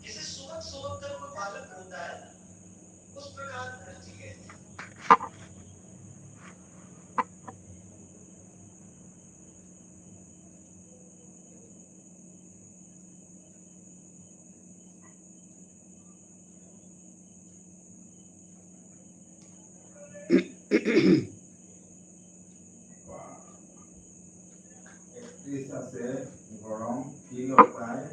जिसे सोच सोच कर कोई बालक रोता है ना, उस प्रकार धरती कहती है। একত্রিশ আছে গরম তিনটায়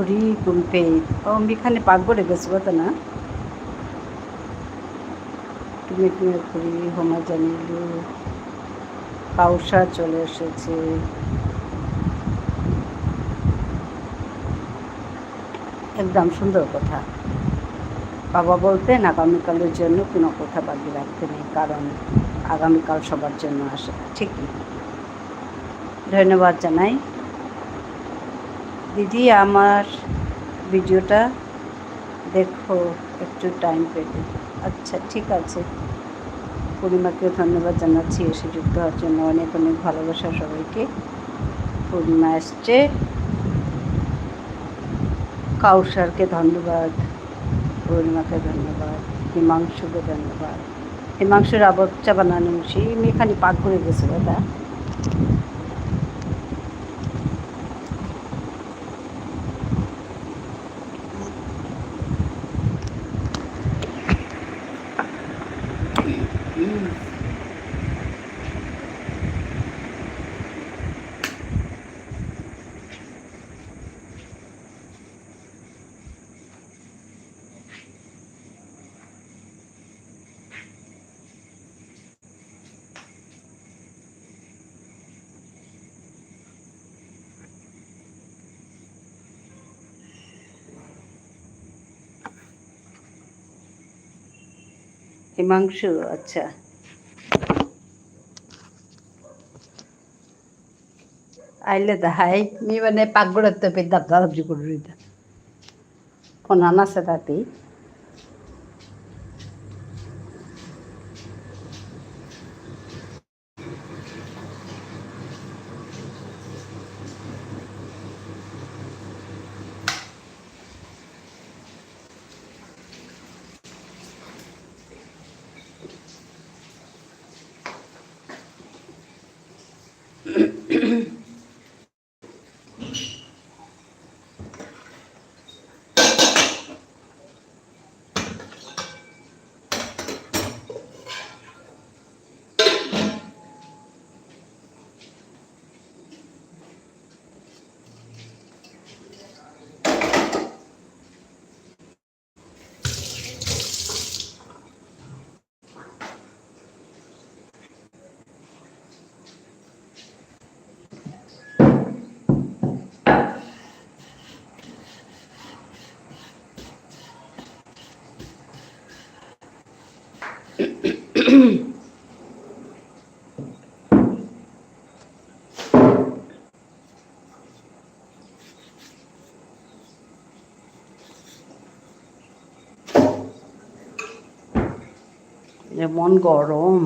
খুরি কুম্পে ও মিখানে পাকবরে গেছে কথা না তুমি খুরি হোমা জানিলু কাউসা চলে এসেছে একদম সুন্দর কথা বাবা বলতেন আগামীকালের জন্য কোনো কথা বাকি রাখতে নেই কারণ আগামীকাল সবার জন্য আসে ঠিকই ধন্যবাদ জানাই দিদি আমার ভিডিওটা দেখো একটু টাইম পেলে আচ্ছা ঠিক আছে পূর্ণিমাকেও ধন্যবাদ জানাচ্ছি এসে যুক্ত হওয়ার জন্য অনেক অনেক ভালোবাসা সবাইকে পূর্ণিমা আসছে কাউসারকে ধন্যবাদ পূর্ণিমাকে ধন্যবাদ হিমাংশুকে ধন্যবাদ হিমাংশুর আবচ্চা বানানো সেই মেখানি পাক করে গেছে দাদা হিমাংশু আচ্ছা আইলে দাহাই মি মানে পাকঘরের তো পেয়ে দাব দাবজি করে রইতা কোন আছে তাতেই মন গরম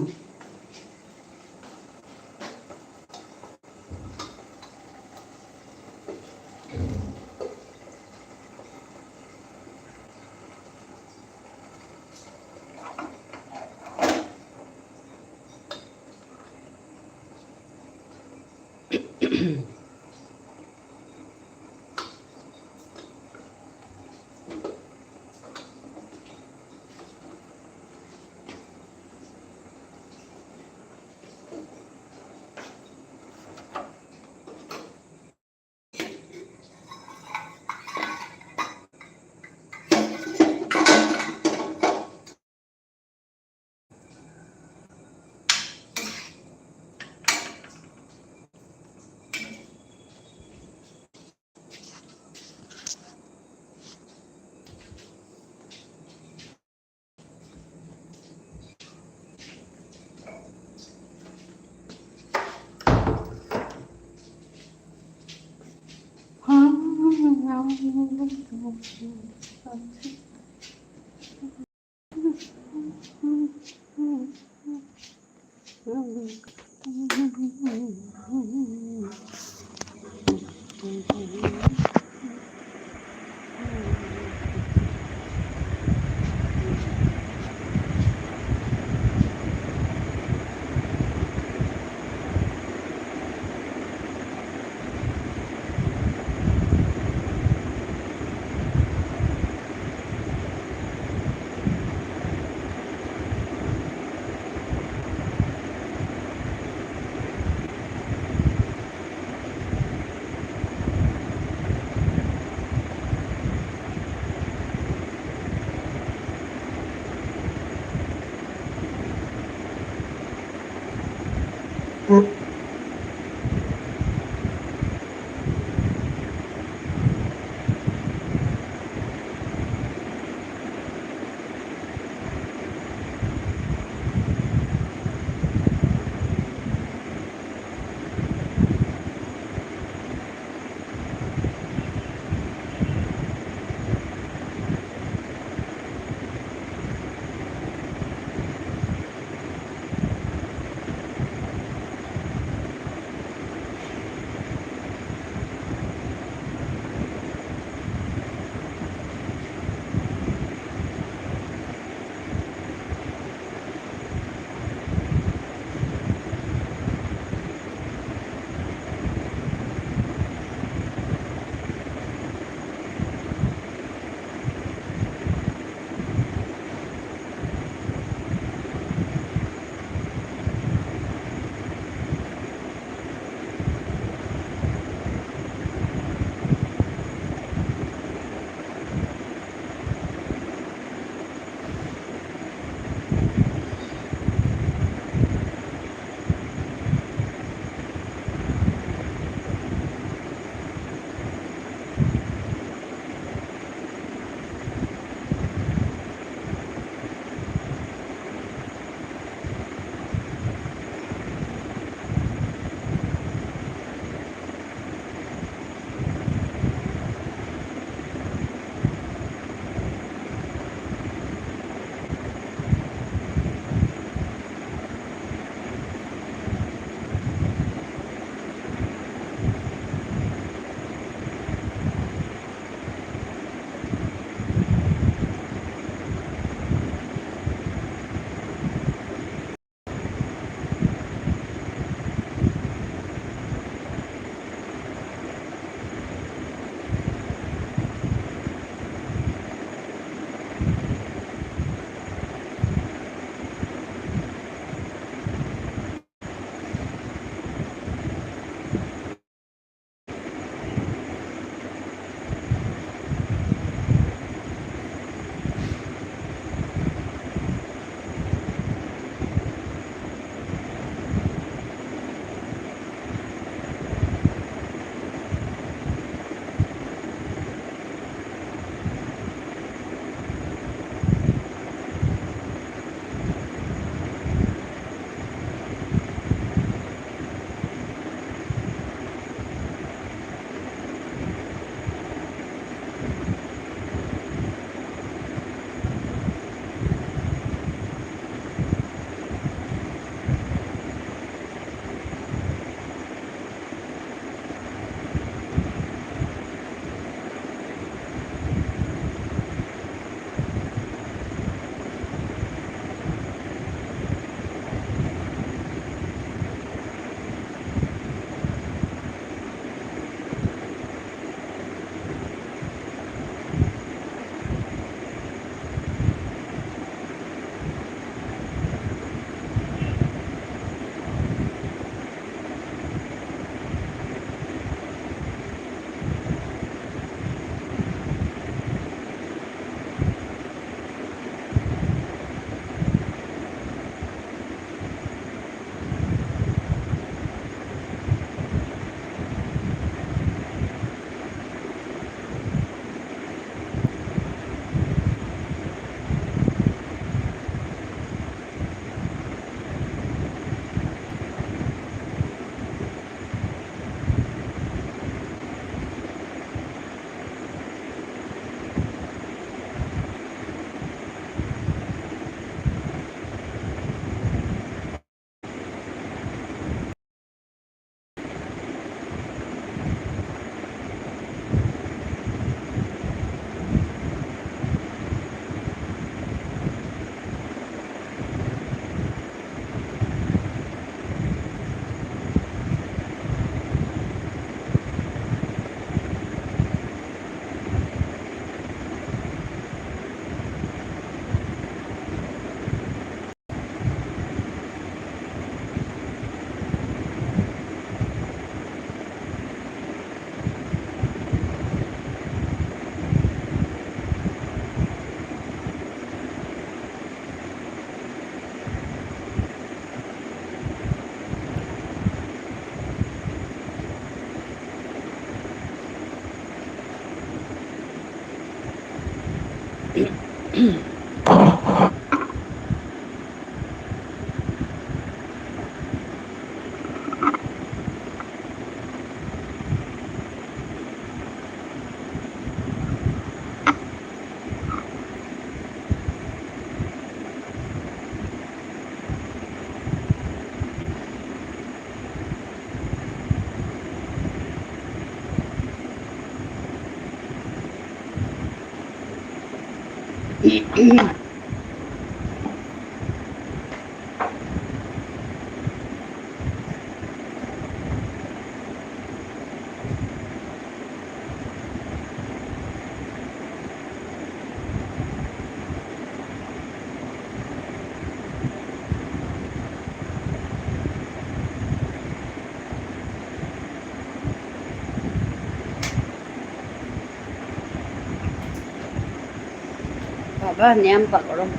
বাবা ন্যাম্পা গরম।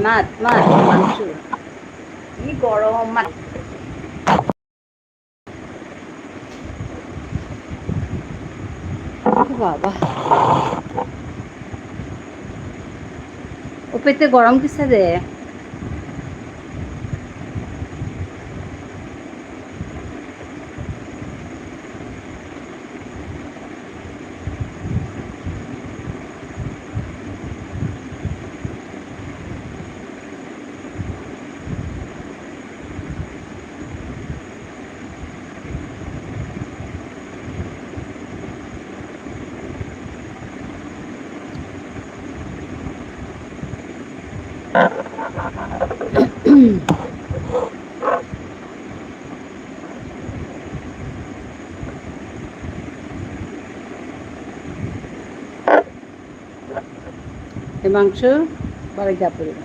মাছ মাছ মাংস কি গরম মাছ। বাবা ও পেতে গরম কিসে রে? এই মাংস বাড়ি যা পড়বে।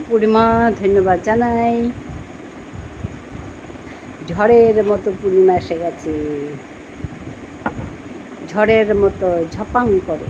পূর্ণিমা ধন্যবাদ জানাই। ঝড়ের মতো পূর্ণিমা এসে গেছে, ঝড়ের মতো ঝপাং করে।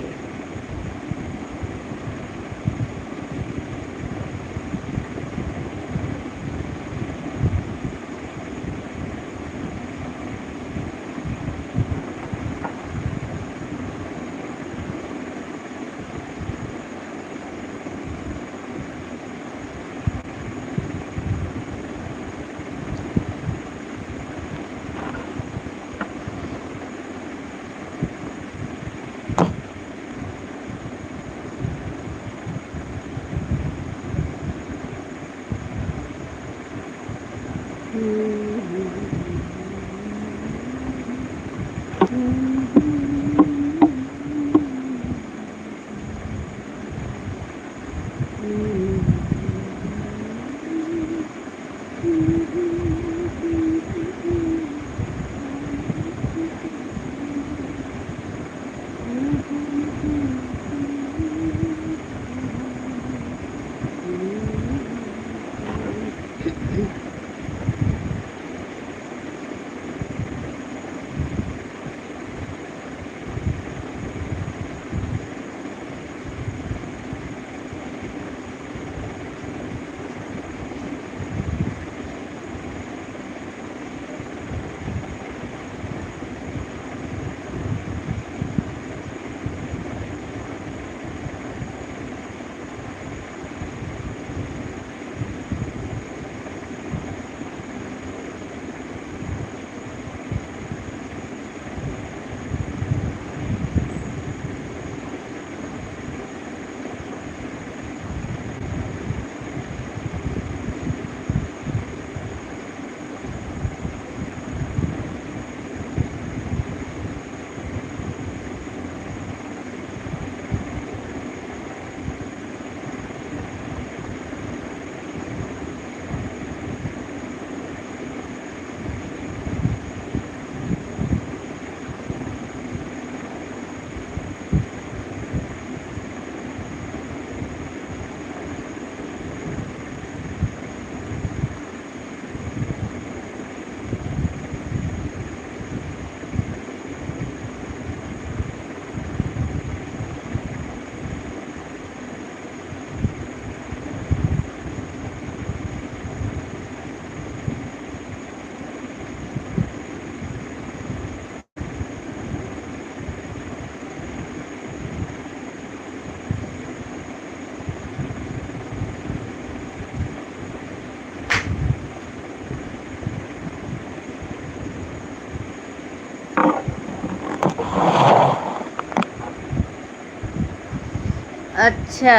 আচ্ছা,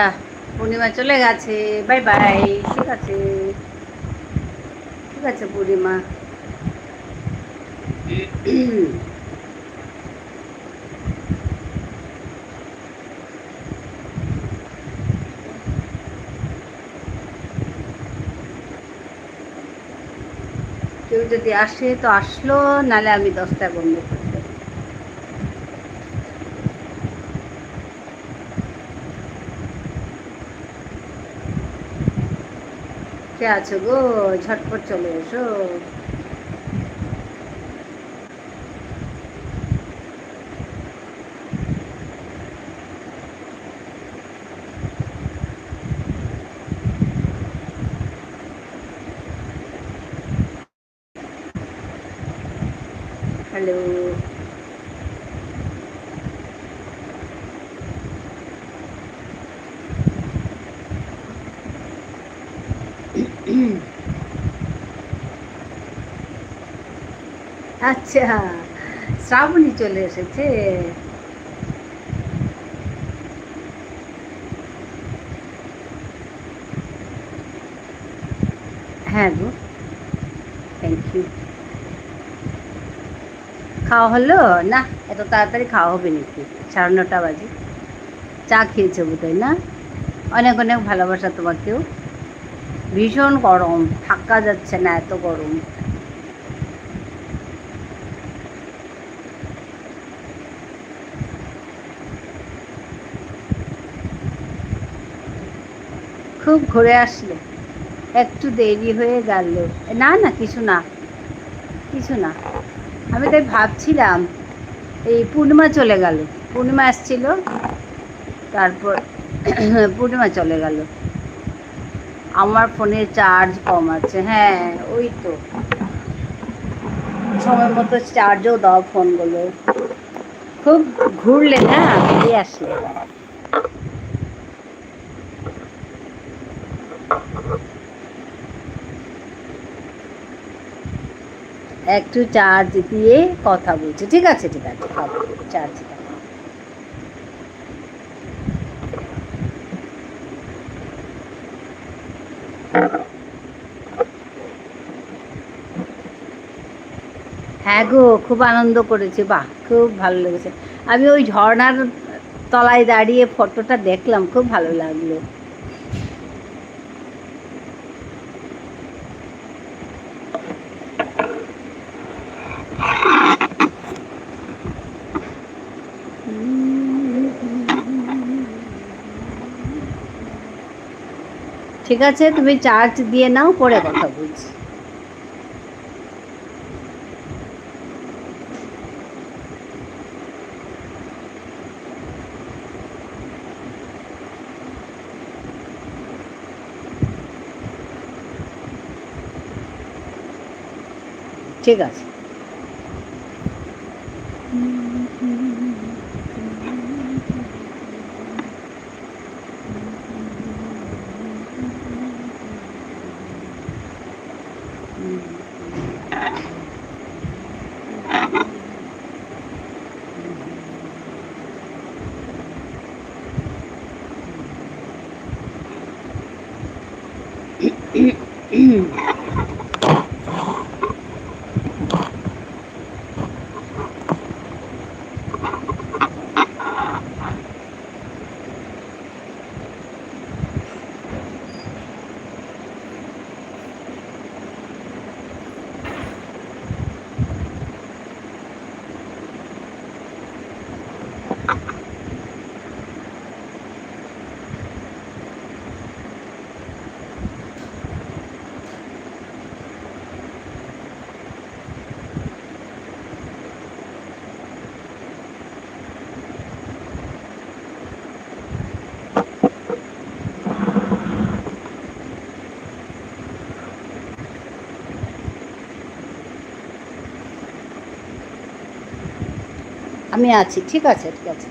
পূর্ণিমা চলে গেছে, বাই বাই। ঠিক আছে, ঠিক আছে পূর্ণিমা। কেউ যদি আসে তো আসলো, নালে আমি 10টা বন্ধ করে দেবো। কে আছো গো? ঝটপট চলে এসো। হ্যালো। আচ্ছা, শ্রাবণী চলে এসেছে। হ্যাঁ গো, থ্যাংক ইউ। খাওয়া হলো? না, এত তাড়াতাড়ি খাওয়া হবে নাকি? 9:30 বাজে। চা খেয়েছে বোধহয় না? অনেক অনেক ভালোবাসা তোমাকেও। ভীষণ গরম, থাকা যাচ্ছে না, এত গরম। খুব ঘুরে আসলে, একটু দেরি হয়ে গেল। না না, কিছু না, কিছু না। আমি তাই ভাবছিলাম, এই পূর্ণিমা চলে গেল, পূর্ণিমা আসছিল, তারপর পূর্ণিমা চলে গেল। আমার ফোনে চার্জ কম আছে। হ্যাঁ, ওই তো, সময় মতো চার্জও দাও ফোনগুলো। খুব ঘুরলে না, বেরিয়ে আসলে। একটু চার্জ দিয়ে কথা বলছি। ঠিক আছে, ঠিক আছে, খাবো, চার্জ দাও। হ্যাঁ গো, খুব আনন্দ করেছি, বাহ, খুব ভালো লেগেছে। আমি ওই ঝর্ণার তলায় দাঁড়িয়ে ফটোটা দেখলাম, খুব ভালো লাগলো। ঠিক আছে, তুমি চার্জ দিয়ে নাও, পরে কথা বলছি। ঠিক আছে। আমি আছি, ঠিক আছে, ঠিক আছে।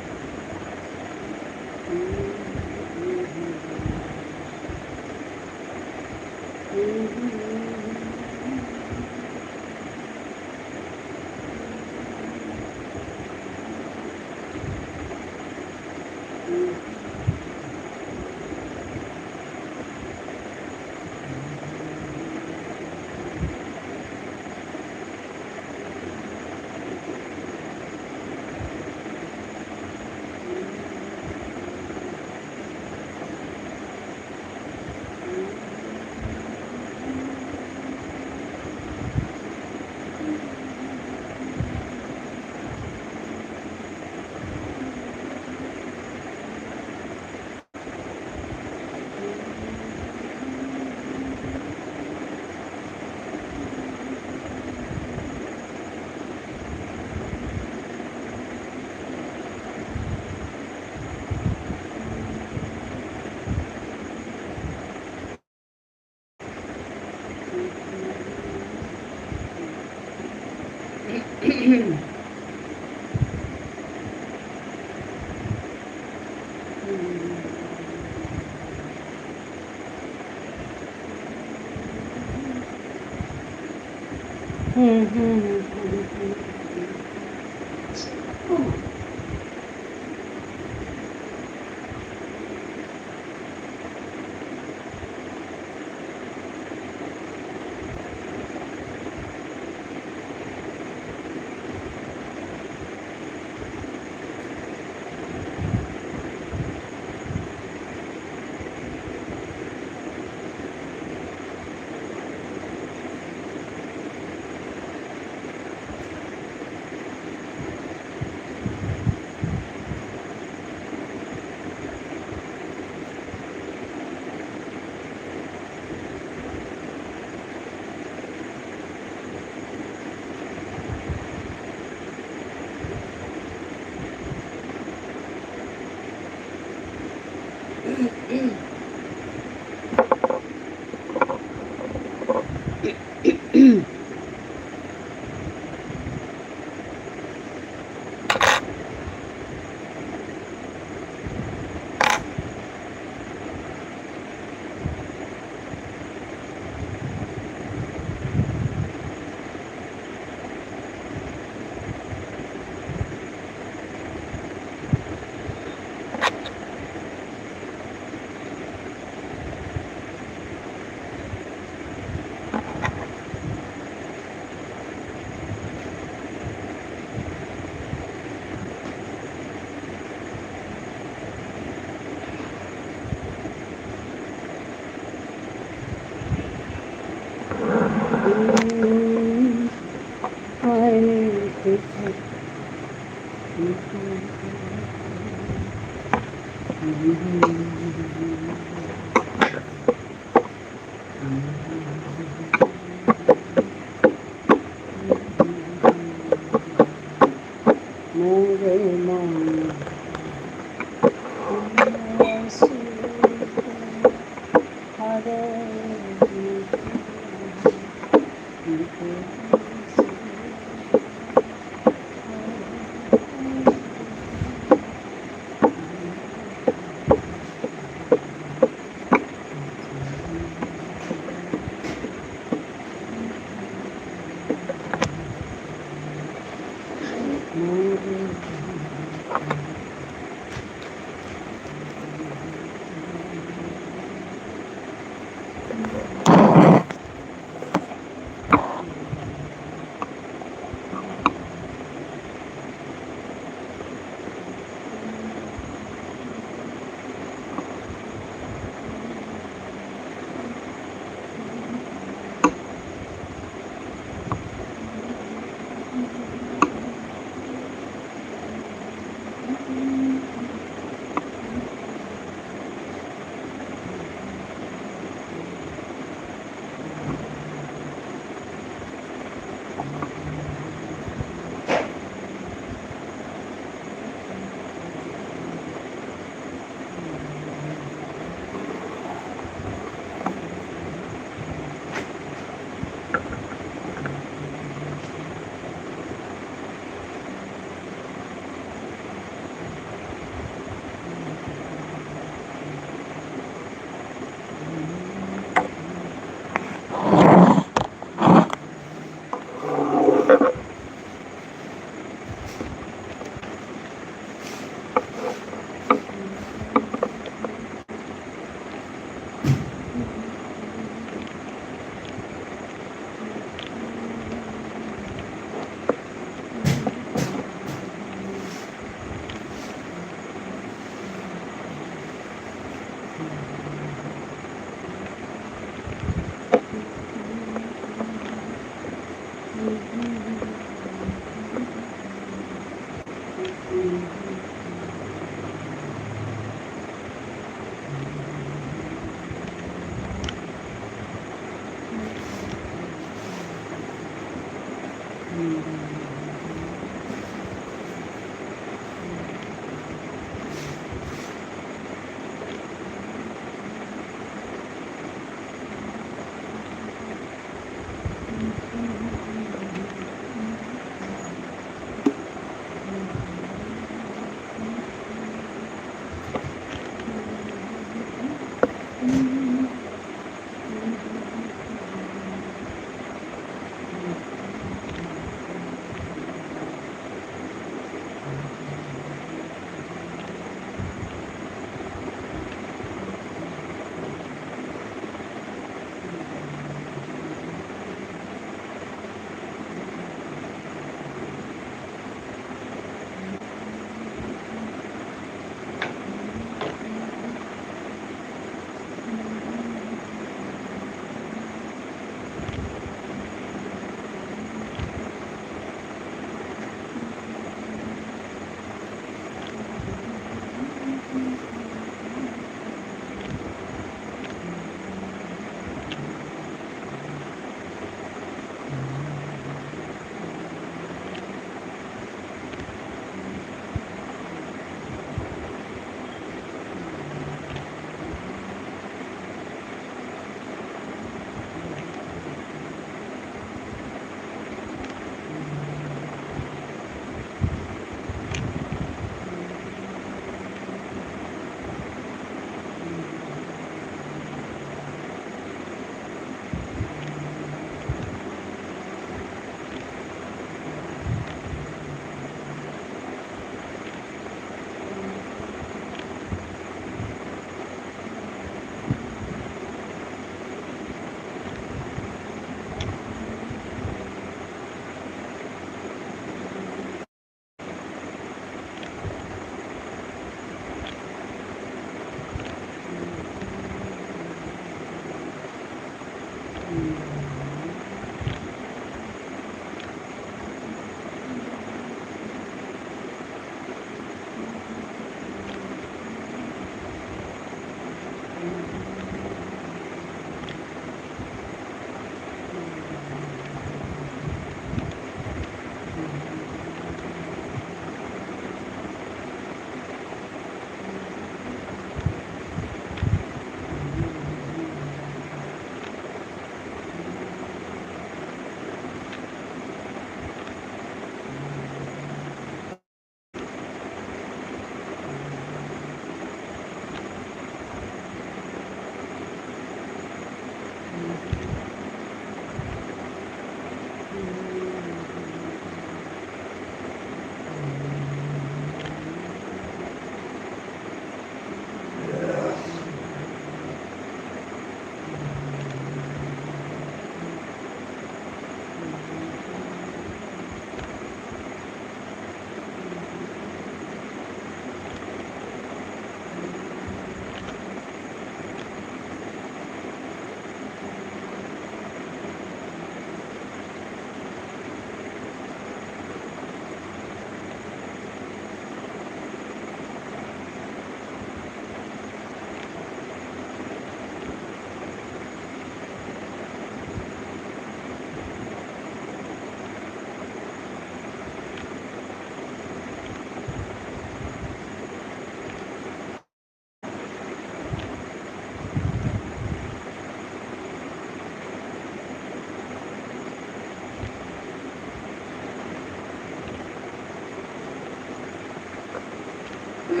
এত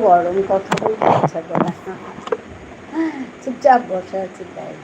গরম, কথা বলতে ইচ্ছা করে না, চুপচাপ বসে আছি তাই।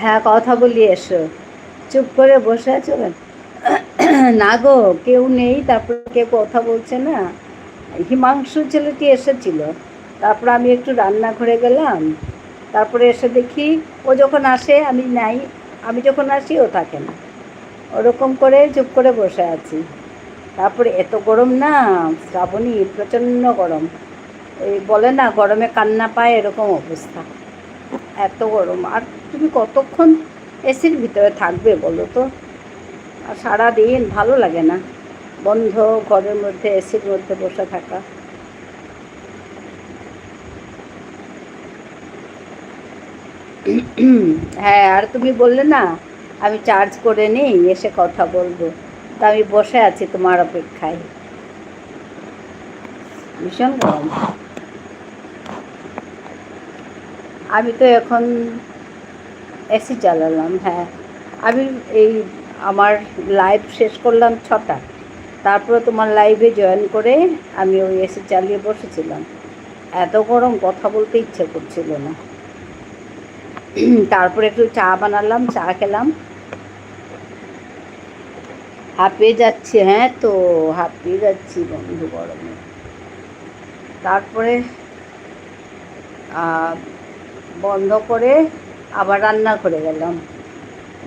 হ্যাঁ, কথা বলি, এসো। চুপ করে বসে আছো কেন? না গো, কেউ নেই, তারপর কেউ কথা বলছে না। হিমাংশু ছেলেটি এসেছিল, তারপর আমি একটু রান্নাঘরে গেলাম, তারপরে এসে দেখি ও যখন আসে আমি নাই, আমি যখন আসি ও থাকে না, ওরকম করে চুপ করে বসে আছি। তারপরে এত গরম না শ্রাবণী, প্রচণ্ড গরম, ওই বলে না গরমে কান্না পায়, এরকম অবস্থা, এত গরম। আর তুমি কতক্ষণ এসির ভিতরে থাকবে বলো তো? আর সারাদিন ভালো লাগে না বন্ধ ঘরের মধ্যে এসির মধ্যে বসে থাকা। হ্যাঁ, আর তুমি বললে না আমি চার্জ করে নিই, এসে কথা বলবো, তা আমি বসে আছি তোমার অপেক্ষায়। ভীষণ গরম। আমি তো এখন এসি চালালাম। হ্যাঁ, আমি এই আমার লাইভ শেষ করলাম 6টা, তারপরে তোমার লাইভে জয়েন করে আমি ওই এসি চালিয়ে বসেছিলাম। এত গরম, কথা বলতে ইচ্ছে করছিল না। তারপরে একটু চা বানালাম, চা খেলাম, হাঁপিয়ে যাচ্ছি। হ্যাঁ তো হাঁপিয়ে যাচ্ছি বন্ধু গরমে। তারপরে বন্ধ করে আবার রান্না করে গেলাম।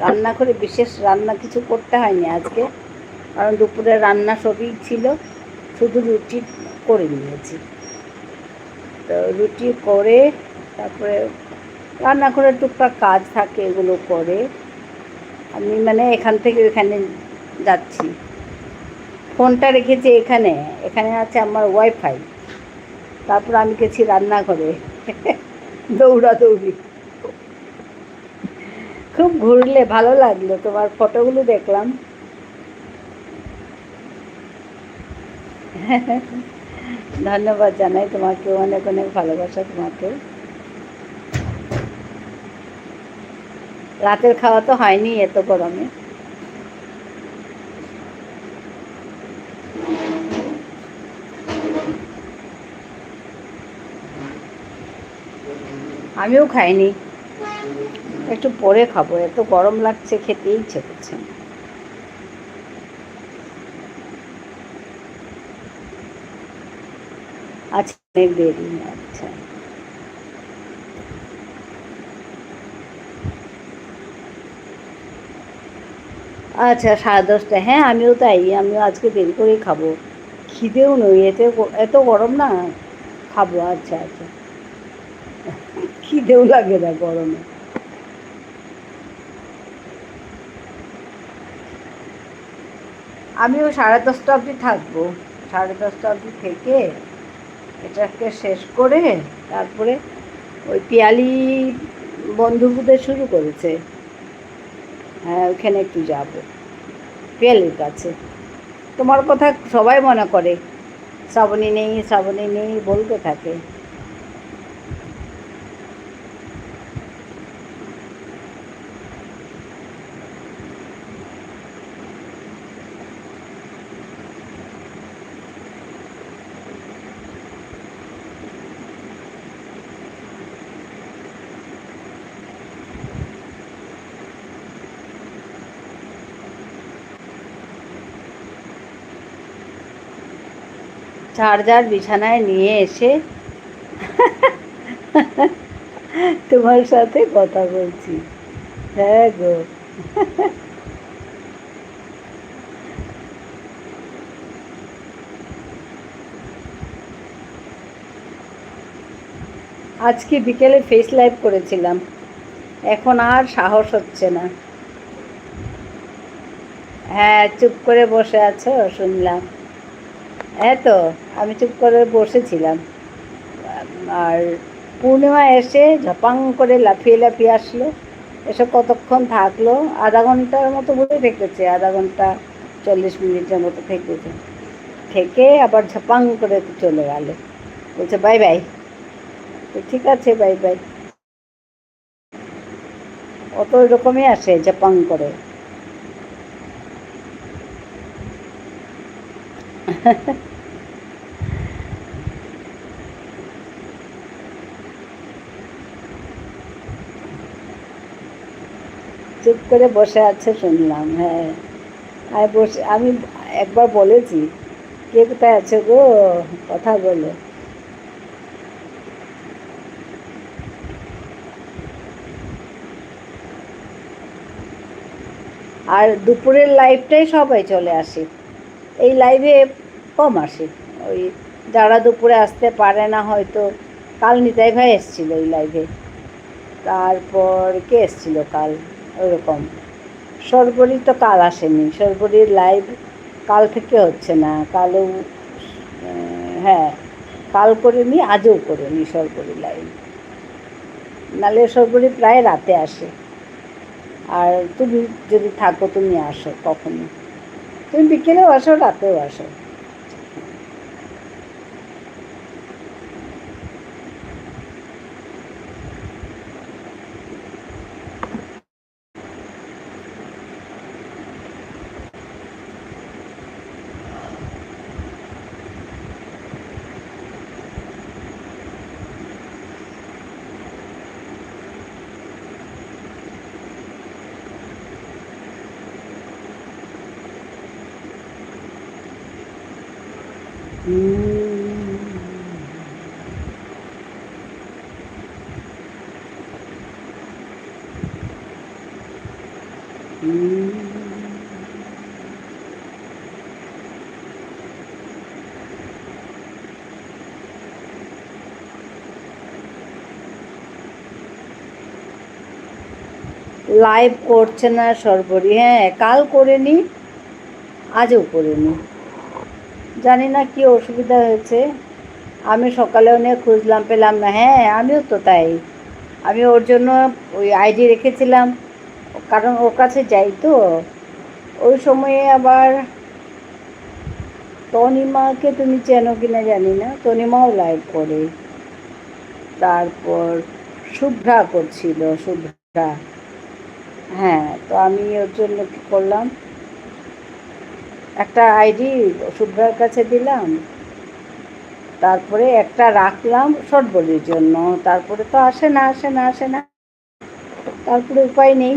রান্না করে বিশেষ রান্না কিছু করতে হয়নি আজকে, কারণ দুপুরে রান্না সবই ছিল, শুধু রুটি করে নিয়েছি। তো রুটি করে তারপরে রান্না করে টুকটাক কাজ থাকে, এগুলো করে আমি মানে এখান থেকে ওইখানে যাচ্ছি। ফোনটা রেখেছি এখানে, এখানে আছে আমার ওয়াইফাই। তারপর আমি গেছি রান্নাঘরে, দৌড়াদৌড়ি। খুব ঘুরলে, ভালো লাগলো, তোমার ফটোগুলো দেখলাম। ধন্যবাদ জানাই তোমাকে, অনেক অনেক ভালোবাসা তোমাকে। রাতের খাওয়া তো হয়নি এত গরমে। আমিও খাইনি, একটু পরে খাবো, এত গরম লাগছে, খেতে ইচ্ছে করছে না। আচ্ছা, অনেক দেরি। আচ্ছা, আচ্ছা 10:30, হ্যাঁ আমিও তাই, আমিও আজকে দেরি করেই খাবো, খিদেও নই, এত গরম না, খাবো। আচ্ছা আচ্ছা, খিদেও লাগে না গরমে। আমিও 10:30 অবধি থাকবো, 10:30 অবধি থেকে এটাকে শেষ করে তারপরে ওই পিয়ালি বন্ধুদের শুরু করেছে, হ্যাঁ ওইখানে একটু যাব, পিয়ালির কাছে। তোমার কথা সবাই মনে করে, শ্রাবণী নেই শ্রাবণী নেই বলতে থাকে। চার্জার বিছানায় নিয়ে এসে তোমার সাথে কথা বলছি। হ্যাঁ গো, আজকে বিকেলে ফেস লাইভ করেছিলাম, এখন আর সাহস হচ্ছে না। হ্যাঁ চুপ করে বসে আছো শুনলাম, হ্যাঁ তো আমি চুপ করে বসেছিলাম, আর পূর্ণিমা এসে ঝপাং করে লাফিয়ে লাফিয়ে আসলো, এসে কতক্ষণ থাকলো, আধা ঘন্টার মতো বলে থেকেছে, আধা ঘন্টা 40 মিনিটের মতো থেকেছে, থেকে আবার ঝপাং করে চলে গেল, বলছে বাই বাই। তো ঠিক আছে বাই বাই, অত রকমই আসে ঝপাং করে। চুপ করে বসে আছে শুনলাম, হ্যাঁ আমি একবার বলেছি, কে কোথায় আছে গো, কথা বলো। আর দুপুরের লাইভটাই সবাই চলে আসে, এই লাইভে কম আসে, ওই যারা দুপুরে আসতে পারে না হয়তো। কাল নিতাই ভাই এসেছিল এই লাইভে, তারপর কে এসেছিল কাল, ওরকম সর্বরী তো কাল আসেনি, সর্বরীর লাইভ কাল থেকে হচ্ছে না, কালও হ্যাঁ কাল করিনি, আজও করিনি সর্বরী লাইভ, নাহলে সর্বরী প্রায় রাতে আসে। আর তুমি যদি থাকো তুমি আসো কখনো, তুমি বিকেলেও আসো রাতেও আসো। লাইভ করছে না সর্বরী, হ্যাঁ কাল করেনি আজও করেনি, জানি না কি অসুবিধা হয়েছে। আমি সকালে অনেক খুঁজলাম, পেলাম না, হ্যাঁ আমিও তো তাই, আমি ওর জন্য ওই আইডি রেখেছিলাম, কারণ ওর কাছে যাই তো। ওই সময়ে আবার তনিমাকে তুমি চেনো কিনা জানি না, তনিমাও লাইভ করে, তারপর শুভ্রা করছিল, শুভ্রা, হ্যাঁ তো আমি ওর জন্য কী করলাম, একটা আইডি শুভ্রার কাছে দিলাম, তারপরে একটা রাখলাম সর্বরীর জন্য, তারপরে তো আসে না আসে না আসে না, তারপরে উপায় নেই,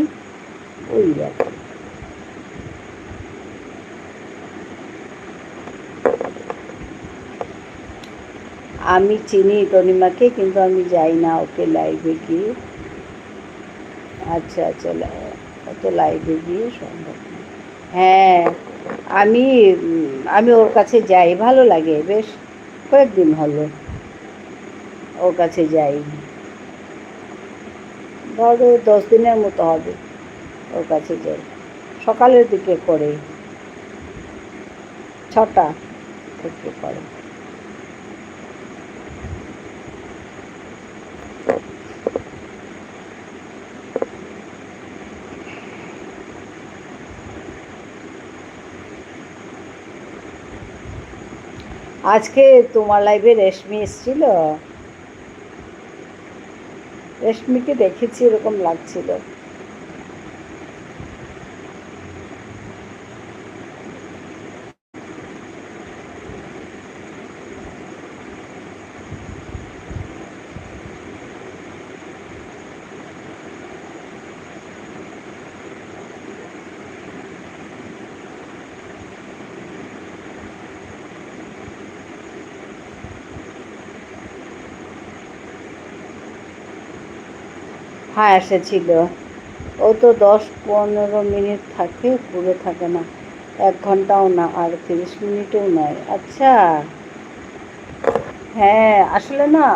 ওই আর কি। আমি চিনি তনিমাকে, কিন্তু আমি যাই না ওকে লাইভে গিয়ে। আচ্ছা আচ্ছা, অত লাইভে গিয়ে সম্ভব না। হ্যাঁ, আমি আমি ওর কাছে যাই, ভালো লাগে, বেশ কয়েকদিন হলো ওর কাছে যাই, ধরো 10 দিনের মতো হবে ওর কাছে যাই। সকালের দিকে করে, 6টা থেকে করে। আজকে তোমার লাইভে রেশমি এসেছিল, রেশমিকে দেখেছি, এরকম লাগছিল। হ্যাঁ, এসেছিল। ও তো 10-15 মিনিট থাকে, পুরো থাকে না, 1 ঘন্টাও না, আর 30 মিনিটও নয়। আচ্ছা, হ্যাঁ, আসলে না,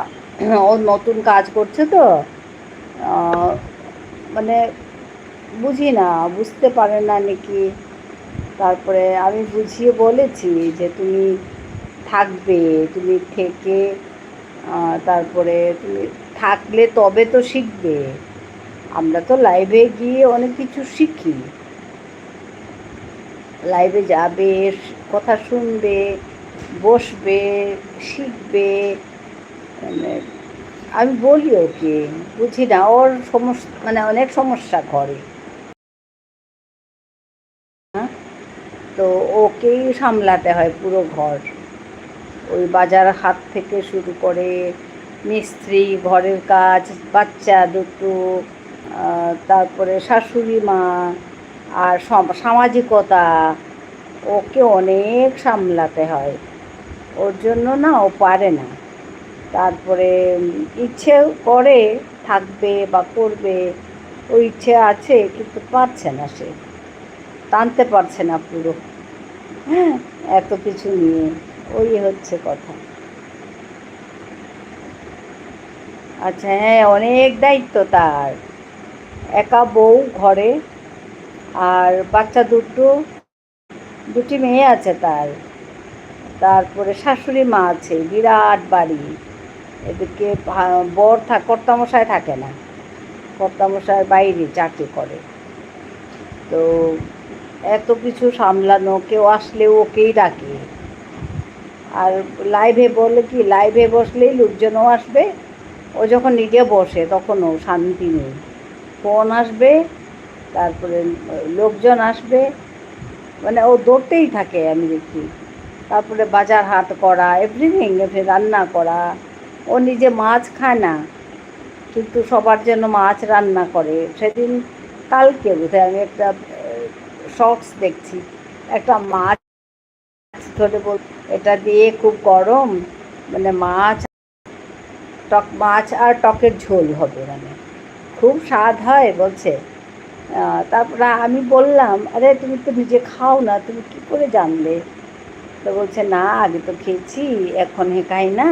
ও নতুন কাজ করছে তো, মানে বুঝি না, বুঝতে পারে না নাকি। তারপরে আমি বুঝিয়ে বলেছি যে তুমি থাকবে, তুমি থেকে তারপরে তুমি থাকলে তবে তো শিখবে। আমরা তো লাইভে গিয়ে অনেক কিছু শিখি, লাইভে যাবে, কথা শুনবে, বসবে, শিখবে। মানে আমি বলি ওকে, বুঝি না, ওর সমস্যা, মানে অনেক সমস্যা করে, হ্যাঁ, তো ওকেই সামলাতে হয় পুরো ঘর, ওই বাজার হাট থেকে শুরু করে মিস্ত্রি, ঘরের কাজ, বাচ্চা দুটো, তারপরে শাশুড়ি মা, আর সামাজিকতা, ওকে অনেক সামলাতে হয়। ওর জন্য না ও পারে না। তারপরে ইচ্ছে করে থাকবে বা করবে, ওই ইচ্ছে আছে, কিন্তু পারছে না, সে টানতে পারছে না পুরো, হ্যাঁ, এত কিছু নিয়ে, ওই হচ্ছে কথা। আচ্ছা, হ্যাঁ, অনেক দায়িত্ব তার, একা বউ ঘরে, আর বাচ্চা দুটি মেয়ে আছে তার, তারপরে শাশুড়ি মা আছে, বিরাট বাড়ি, এদিকে কর্তামশায় থাকে না, কর্তামশায় বাইরে চাকরি করে, তো এত কিছু সামলানো, কেউ আসলে ওকেই ডাকে। আর লাইভে বলে কি, লাইভে বসলেই লোকজনও আসবে, ও যখন নিজে বসে তখনও শান্তি নেই, ফোন আসবে, তারপরে লোকজন আসবে, মানে ও দৌড়তেই থাকে আমি দেখি। তারপরে বাজার হাট করা, এভরিথিং, রান্না করা, ও নিজে মাছ খায় না, কিন্তু সবার জন্য মাছ রান্না করে। সেদিন, কালকে বোধহয় আমি একটা শর্টস দেখছি, একটা মাছ ধরে বল, এটা দিয়ে খুব গরম, মানে মাছ আর টকের ঝোল হবে, মানে খুব স্বাদ হয় বলছে। তারপরে আমি বললাম, আরে তুমি তো নিজে খাও না, তুমি কী করে জানলে? তো বলছে, না, আগে তো খেয়েছি, এখন খাই না।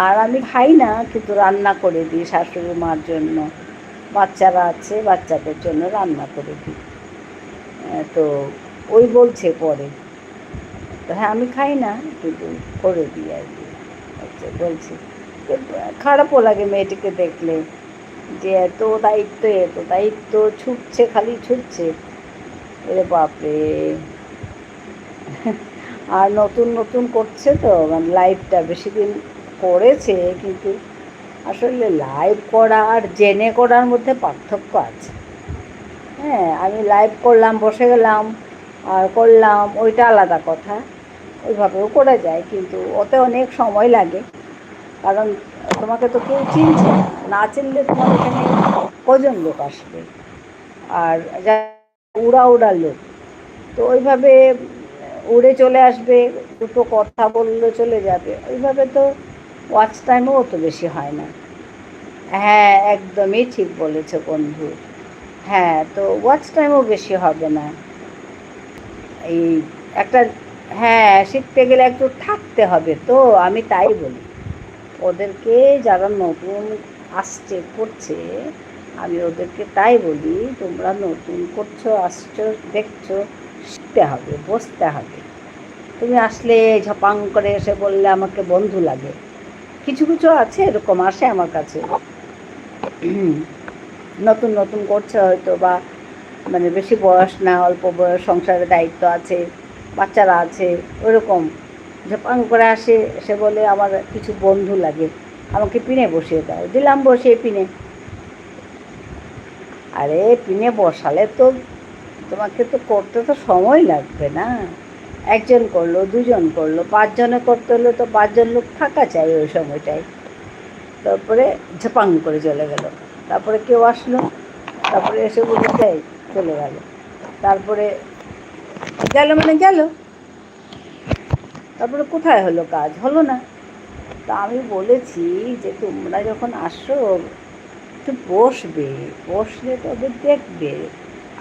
আর আমি খাই না, কিন্তু রান্না করে দিই শাশুড়ি মার জন্য, বাচ্চারা আছে, বাচ্চাদের জন্য রান্না করে দিই। তো ওই বলছে পরে, তো হ্যাঁ, আমি খাই না, কিন্তু করে দিই আর কি। আচ্ছা, বলছি, খারাপও লাগে মেয়েটিকে দেখলে, যে এত দায়িত্ব, ছুটছে, খালি ছুটছে, এরে বাপরে। আর নতুন নতুন করছে তো, মানে লাইভটা বেশি দিন করেছে, কিন্তু আসলে লাইভ করা আর জেনে করার মধ্যে পার্থক্য আছে। হ্যাঁ, আমি লাইভ করলাম, বসে গেলাম আর করলাম, ওইটা আলাদা কথা, ওইভাবেও করা যায়, কিন্তু ওতে অনেক সময় লাগে, কারণ তোমাকে তো কেউ চিনছে না, না চিনলে তোমার এখানে কজন লোক আসবে, আর যা উড়া লোক, তো ওইভাবে উড়ে চলে আসবে, দুটো কথা বললে চলে যাবে, ওইভাবে তো ওয়াচ টাইমও অত বেশি হয় না। হ্যাঁ, একদমই ঠিক বলেছো বন্ধু। হ্যাঁ, তো ওয়াচ টাইমও বেশি হবে না। এই একটা, হ্যাঁ, শিখতে গেলে একটু থাকতে হবে, তো আমি তাই বলি ওদেরকে, যারা নতুন আসছে করছে, আমি ওদেরকে তাই বলি, তোমরা নতুন করছো, আসছো, দেখছো, শিখতে হবে, বসতে হবে। তুমি আসলে ঝপাং করে এসে বললে আমাকে বন্ধু লাগে। কিছু কিছু আছে এরকম, আসে আমার কাছে, নতুন নতুন করছে হয়তো, বা মানে বেশি বয়স না, অল্প বয়স, সংসারের দায়িত্ব আছে, বাচ্চারা আছে, ওরকম ঝপাং করে আসে, এসে বলে আমার কিছু বন্ধু লাগে, আমাকে পিনে বসিয়ে দাও। দিলাম বসিয়ে পিনে। আরে পিনে বসালে তো তোমাকে তো করতে তো সময় লাগবে না, একজন করলো, দুজন করলো, 5 জনে করতে হলে তো 5 জন লোক থাকা চাই ওই সময়টায়। তারপরে ঝপাং করে চলে গেল, তারপরে কেউ আসলো, তারপরে এসে বলে দেয়, চলে গেল, তারপরে গেল মানে গেল, তারপরে কোথায় হলো কাজ, হলো না। তা আমি বলেছি যে তোমরা যখন আসো একটু বসবে, বসলে তবে দেখবে,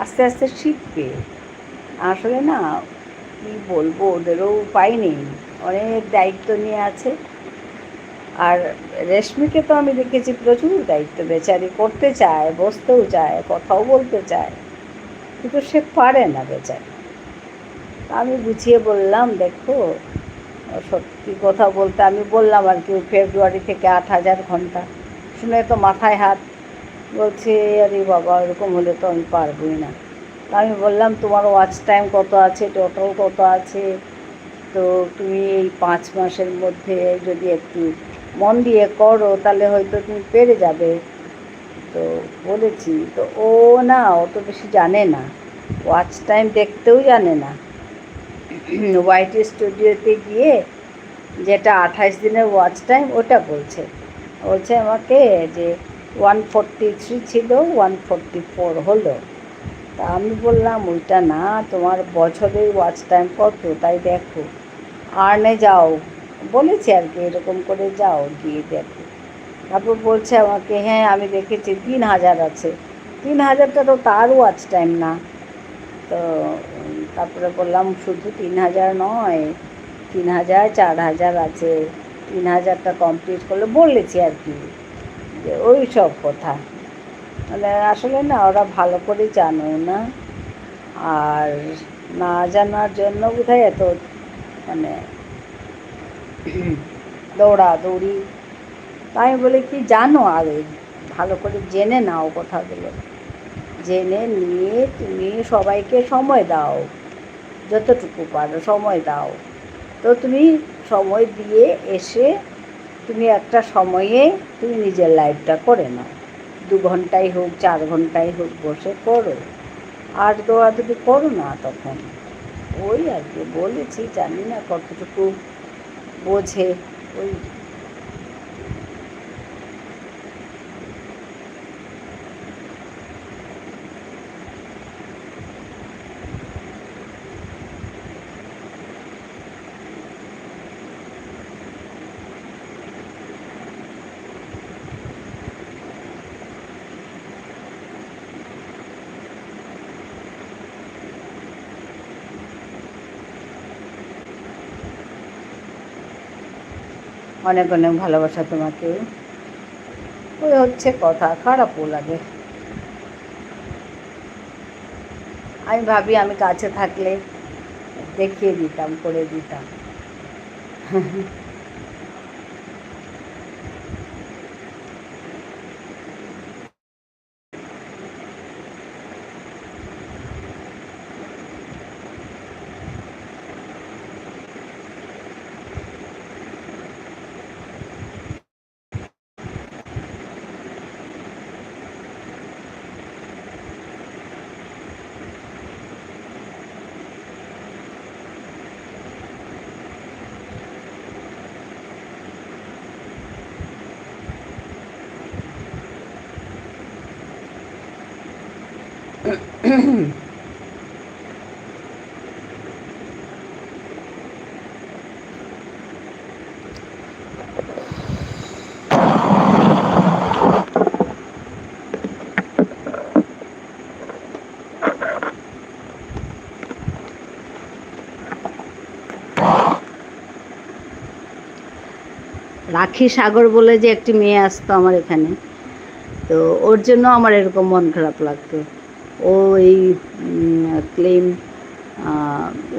আস্তে আস্তে শিখবে। আসলে না, কী বলবো, ওদেরও উপায় নেই, অনেক দায়িত্ব নিয়ে আছে। আর রেশমিকে তো আমি দেখেছি প্রচুর দায়িত্ব, বেচারি করতে চায়, বসতেও চায়, কথাও বলতে চায়, কিন্তু সে পারে না বেচারি। আমি বুঝিয়ে বললাম, দেখো সত্যি কথা বলতে, আমি বললাম আর কি, ফেব্রুয়ারি থেকে 8,000 ঘন্টা, শুনে তো মাথায় হাত, বলছে আরে বাবা, এরকম হলে তো আমি পারবই না। আমি বললাম তোমার ওয়াচ টাইম কত আছে, টোটাল কত আছে, তো তুমি এই 5 মাসের মধ্যে যদি একটু মন দিয়ে করো তাহলে হয়তো তুমি পেরে যাবে। তো বলেছি, তো ও না অত বেশি জানে না, ওয়াচ টাইম দেখতেও জানে না। ওয়াইটি স্টুডিওতে গিয়ে যেটা 28 দিনের ওয়াচ টাইম ওটা বলছে, বলছে আমাকে যে 143 ছিল, 144 হলো। তা আমি বললাম ওইটা না, তোমার বছরের ওয়াচ টাইম কত তাই দেখো, আর্নে যাও, বলেছি আর কি, এরকম করে যাও, গিয়ে দেখো। তারপর বলছে আমাকে, হ্যাঁ আমি দেখেছি 3,000 আছে। 3,000টা তো তার ওয়াচ টাইম না। তো তারপরে বললাম শুধু 3,000 নয়, 3,000, 4,000 আছে, 3,000টা কমপ্লিট করলে, বলেছি আর কি, যে ওই সব কথা। মানে আসলে না, ওরা ভালো করে জানেও না, আর না জানার জন্য বোধহয় এত মানে দৌড়াদৌড়ি। তাই বলে কি, জানো আগে ভালো করে জেনে নাও কথাগুলো, জেনে নিয়ে তুমি সবাইকে সময় দাও, যতটুকু পারো সময় দাও। তো তুমি সময় দিয়ে এসে তুমি একটা সময়ে তুমি নিজের লাইফটা করে নাও, 2 ঘন্টাই হোক, 4 ঘন্টাই হোক, বসে করো, আর দৌড়াদৌড়ি করো না তখন। ওই আর কি বলেছি, জানি না কতটুকু বোঝে। ওই অনেক অনেক ভালোবাসা তোমাকে। ওই হচ্ছে কথা, খারাপও লাগে। আমি ভাবি আমি কাছে থাকলে দেখিয়ে দিতাম, করে দিতাম। আখি সাগর বলে যে একটি মেয়ে আসতো আমার এখানে, তো ওর জন্য আমার এরকম মন খারাপ লাগতো। ও এই ক্লেম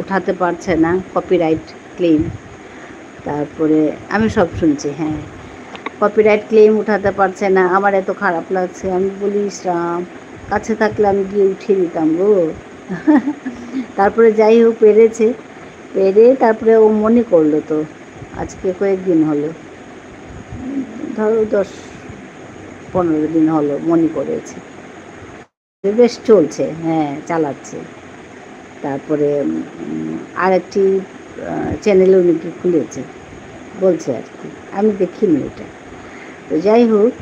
উঠাতে পারছে না, কপিরাইট ক্লেম। তারপরে আমি সব শুনছি, হ্যাঁ, কপিরাইট ক্লেম উঠাতে পারছে না। আমার এত খারাপ লাগছে, আমি বলি ইসরাম কাছে থাকলে আমি গিয়ে উঠিয়ে দিতাম গো। তারপরে যাই হোক পেরেছে, পেরে তারপরে ও মনে করলো, তো আজকে কয়েকদিন হলো, ধরো 10-15 দিন হলো মনে করেছে, বেশ চলছে, হ্যাঁ চালাচ্ছে। তারপরে আরেকটি চ্যানেল উনি খুলেছে বলছে আর কি, আমি দেখিনি এটা। তো যাই হোক,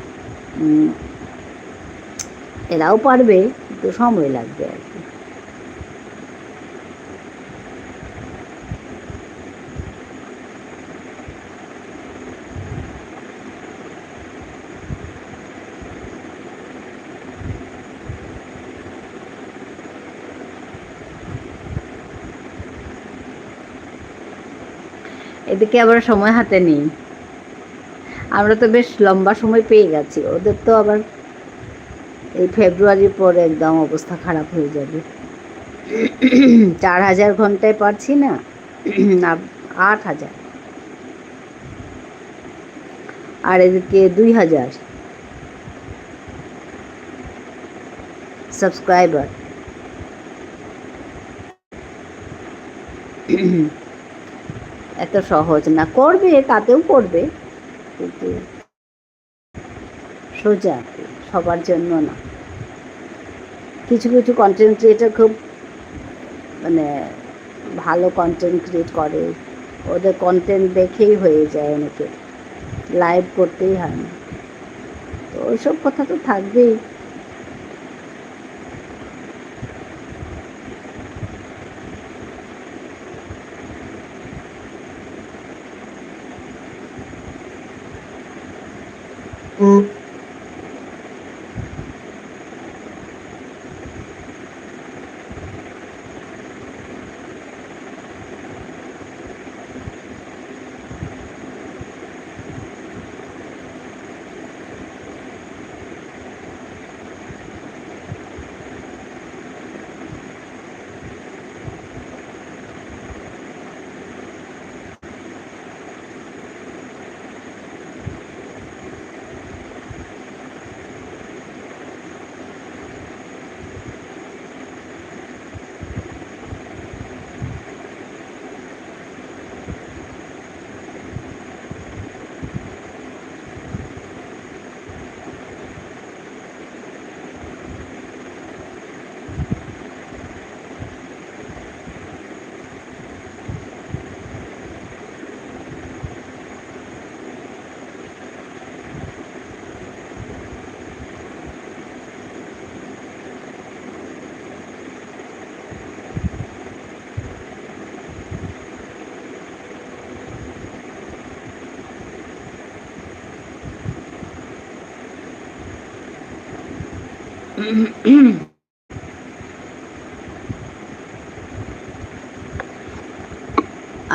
এরাও পারবে, কিন্তু সময় লাগবে আর কি। এদিকে আবার সময় হাতে নেই, আমরা তো বেশ লম্বা সময় পেয়ে গেছি, ওদের তো আবার এই ফেব্রুয়ারির পরে একদম অবস্থা খারাপ হয়ে যাবে। 4000 ঘন্টায় পারছি না, 8000, আর এদিকে 2000 সাবস্ক্রাইবার। এত সহজ না, করবে, তাতেও করবে, কিন্তু সোজা সবার জন্য না। কিছু কিছু কন্টেন্ট ক্রিয়েটার খুব মানে ভালো কন্টেন্ট ক্রিয়েট করে, ওদের কন্টেন্ট দেখেই হয়ে যায়, অনেকে লাইভ করতেই হয় না, তো ওইসব কথা তো থাকবেই।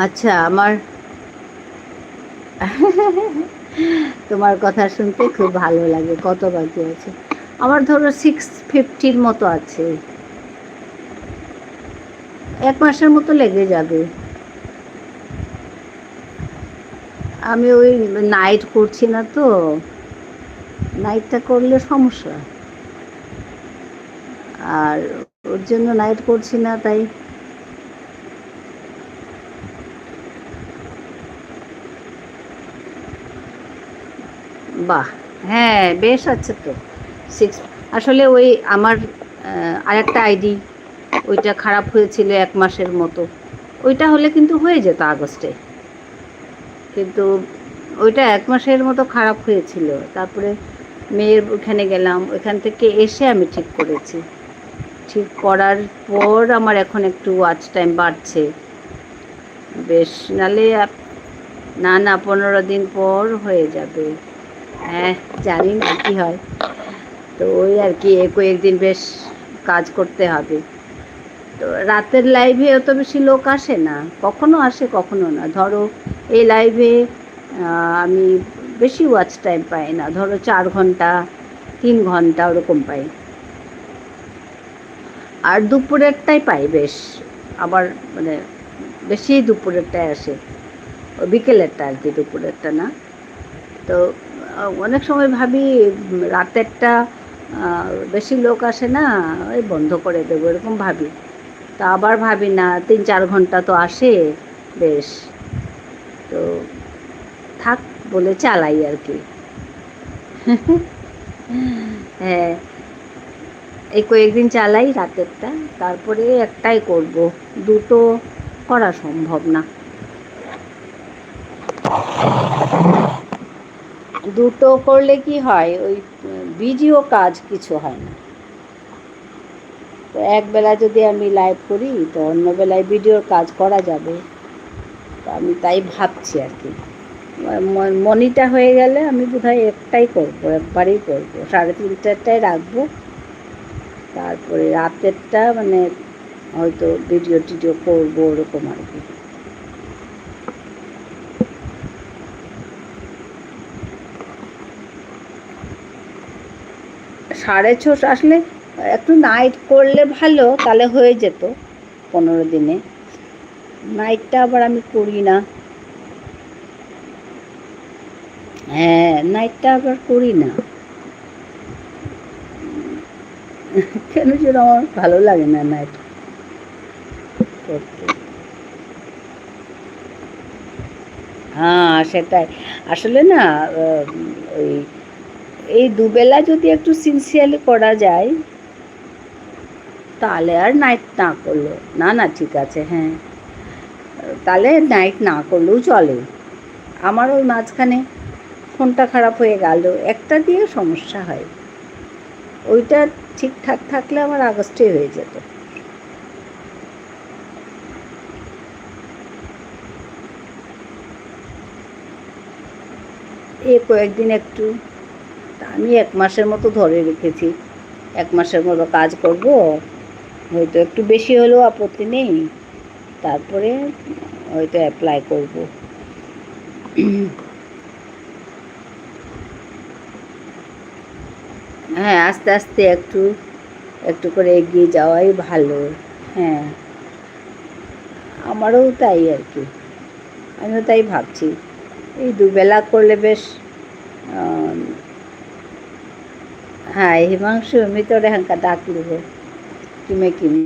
আচ্ছা, আমার তোমার কথা শুনতে খুব ভালো লাগে। কত বাকি আছে? আমার ধরো 650 মতো আছে, 1 মাসের মতো লেগে যাবে। আমি ওই নাইট করছি না তো, নাইটটা করলে সমস্যা, আর ওর জন্য নাইট করছি না, তাই বাহ, হ্যাঁ বেশ আছে তো 6। আসলে ওই আমার আরেকটা আইডি, ওইটা খারাপ হয়েছিল 1 মাসের মতো, ওইটা হলে কিন্তু হয়ে যেত আগস্টে, কিন্তু ওইটা 1 মাসের মতো খারাপ হয়েছিল। তারপরে মেয়ের ওখানে গেলাম, ওখান থেকে এসে আমি ঠিক করেছি। ঠিক করার পর আমার এখন একটু ওয়াচ টাইম বাড়ছে বেশ, নালে না 15 দিন পর হয়ে যাবে। হ্যাঁ জানি না কী হয়, তো ওই আর কি কয়েকদিন বেশ কাজ করতে হবে। তো রাতের লাইভে অত বেশি লোক আসে না, কখনো আসে কখনো না। ধরো এই লাইভে আমি বেশি ওয়াচ টাইম পাই না, ধরো 4 ঘন্টা 3 ঘন্টা ওরকম পাই। আর দুপুরেরটাই পাই বেশ, আবার মানে বেশি দুপুরেরটাই আসে, ওই বিকেলেরটা আর কি, দুপুরেরটা না। তো অনেক সময় ভাবি রাতেরটা বেশি লোক আসে না, ওই বন্ধ করে দেবো এরকম ভাবি। তা আবার ভাবি না, 3-4 ঘন্টা তো আসে বেশ, তো থাক বলে চালাই আর কি। হ্যাঁ, এই কয়েকদিন চালাই রাতেরটা, তারপরে একটাই করব, দুটো করা সম্ভব না। দুটো করলে কি হয়, ওই ভিডিও কাজ কিছু হয় না। তো একবেলা যদি আমি লাইভ করি তো অন্য বেলায় ভিডিওর কাজ করা যাবে, তো আমি তাই ভাবছি আর কি। মনিটা হয়ে গেলে আমি বোধহয় একটাই করব, একবারেই করব, 3:30টায় রাখবো। তারপরে রাতেরটা মানে হয়তো ভিডিও টিডিও করবো ওরকম আর কি। সাড়ে ছশো আসলে একটু নাইট করলে ভালো, তাহলে হয়ে যেত 15 দিনে। নাইটটা আবার আমি করি না। হ্যাঁ, নাইটটা আবার করি না, কেন যেন আমার ভালো লাগে না নাইট করতে। হ্যাঁ সেটাই, আসলে না ওই এই দুবেলা যদি একটু সিনসিয়ারলি করা যায় তাহলে আর নাইট না করলো না, না ঠিক আছে, হ্যাঁ তাহলে নাইট না করলেও চলে। আমার ওই মাঝখানে ফোনটা খারাপ হয়ে গেল, একটা দিয়ে সমস্যা হয়, ওইটা ঠিকঠাক থাকলে আমার আগস্টে হয়ে যেত। কয়েকদিন একটু, আমি 1 মাসের মতো ধরে রেখেছি, 1 মাসের মতো কাজ করব, হয়তো একটু বেশি হলেও আপত্তি নেই, তারপরে হয়তো অ্যাপ্লাই করব। হ্যাঁ, আস্তে আস্তে একটু একটু করে এগিয়ে যাওয়াই ভালো। হ্যাঁ, আমারও তাই আর কি, আমিও তাই ভাবছি, এই দুবেলা করলে বেশ। হ্যাঁ, হিমাংশু আমি তো রেহাঙ্কা ডাকলি গো, কিমে কিমে।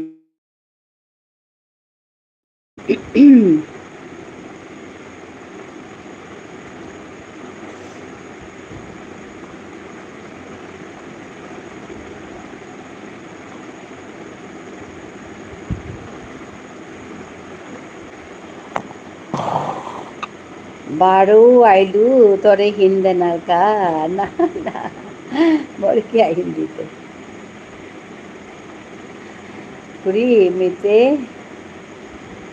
बारू आइलू तोरे हिंदे नरका ना ना बोल क्या हिंदी ते कुरी मिते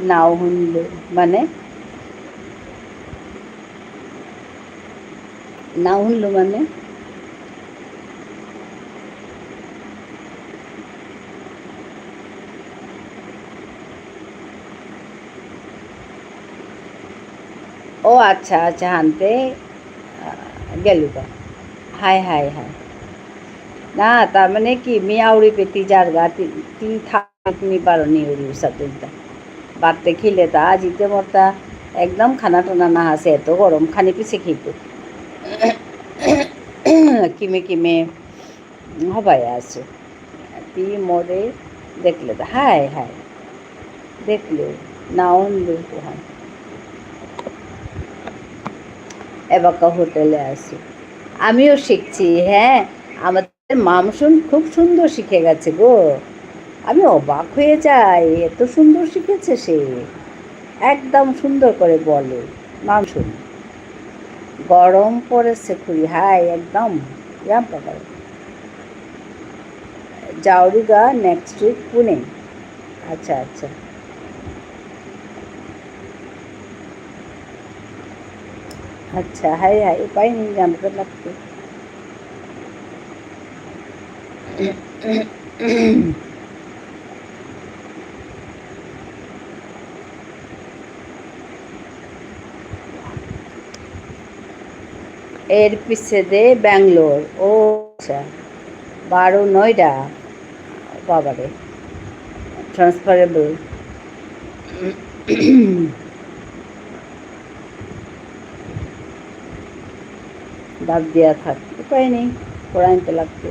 नाव हुंडू माने नाव हुंडू माने ओ अच्छा अच्छा हानते गेलू का हाय हाय हाय ना तार माने कि मियाउरी पे ती जारगा ती था नी पारो नी उरी सतुलता बाते खिले ता जिते मरता एकदम खाना टाना ना हासे तो गरम खाने पिछे खितो किमे किमे हबाय आसो ती मोरे देखले ता हाय हाय देखले नाउन लू हाय এবাকা হোটেলে আসি, আমিও শিখছি। হ্যাঁ, আমাদের মামসুন খুব সুন্দর শিখে গেছে গো, আমি অবাক হয়ে যাই, এত সুন্দর শিখেছে সে, একদম সুন্দর করে বলে মামসুন। গরম পড়েছে খুবই, হাই একদম ইয়াম পাকার জাউরিগা নেক্সট উইক পুনে। আচ্ছা আচ্ছা, अच्छा है उपाय नहीं जानकर लगते। এর পিছে দে ব্যাঙ্গালোর। ও আচ্ছা, 12 নয়ডা। বাবারে, ট্রান্সফারেবল। দাব দেওয়া থাক, উপায় নেই, পড়াইতে লাগতো।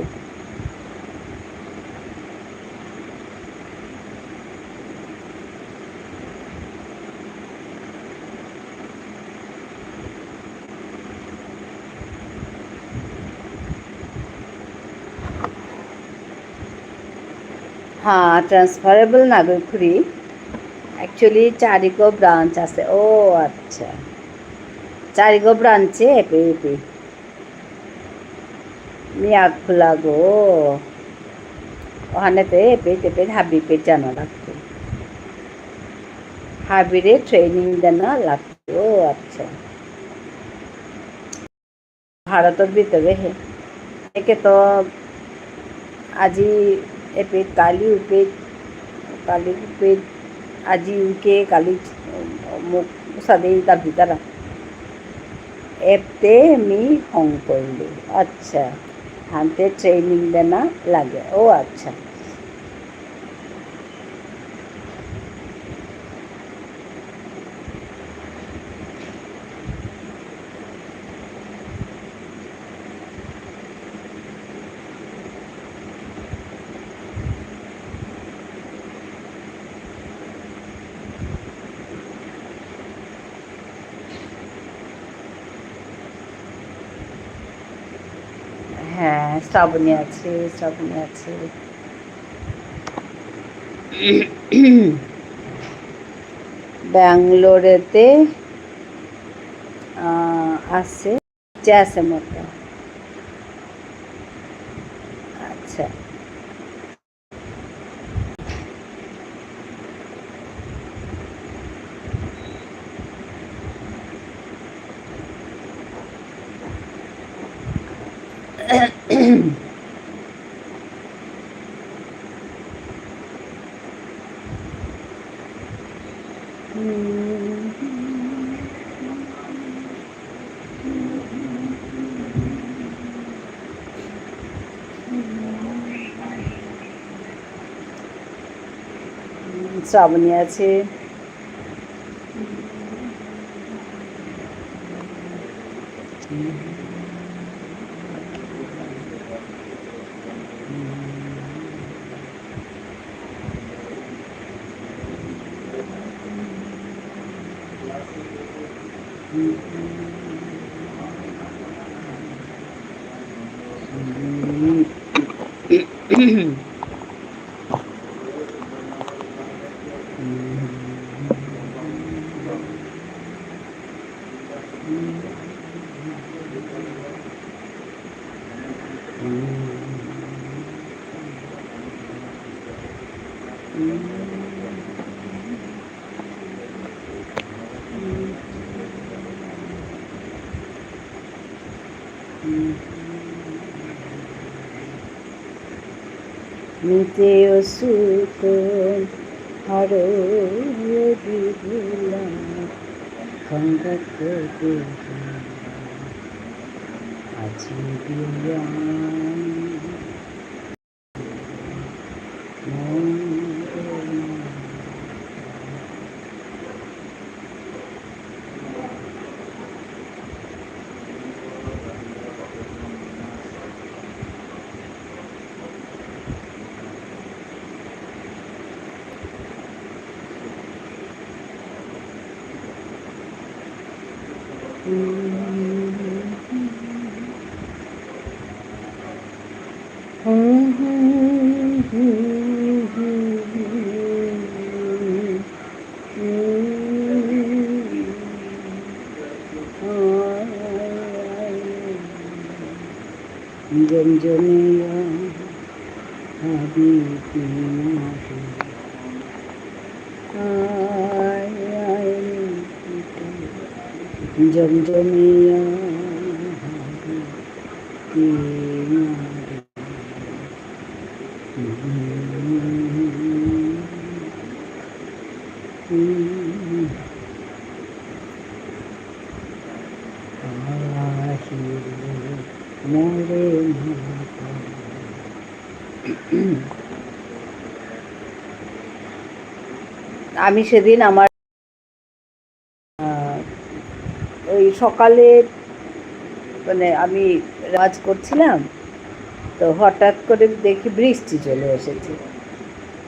হ্যাঁ, ট্রান্সফারেবল নাগরখুরি অ্যাকচুয়ালি চারিগো ব্রাঞ্চ আছে। ও আচ্ছা, চারিগো ব্রাঞ্চে এপে এপে মিয়া খোলা গো, ওখানেতে এপে টেপে হাবিবে জানা লাগতো, হাবিরে ট্রেনিং দেনা লাগতো। ও আচ্ছা, ভারতের ভিতরে হে একে তো আজি এপে কালি উপে, কালি উপে আজি উকে কালি মোক সাদে দাবি তারা এপতে মি হং করলি। আচ্ছা, হাতে ট্রেনিং দেনা লাগে। ও আচ্ছা, হ্যাঁ শ্রাবণী আছে, শ্রাবণী আছে। ব্যাঙ্গালোরেতে আছে, আছে মতো। আচ্ছা, শ্রাবণী আছে। নিতে অসুকন হারো বিভুলা খঙ্গক আজি বিয়া জমজমিয়া হাবিবি জমজমিয়া হাবিবি মোরে আমি সেদিন আমার ওই সকালে মানে আমি রাজ করছিলাম, তো হঠাৎ করে দেখি বৃষ্টি চলে এসেছে।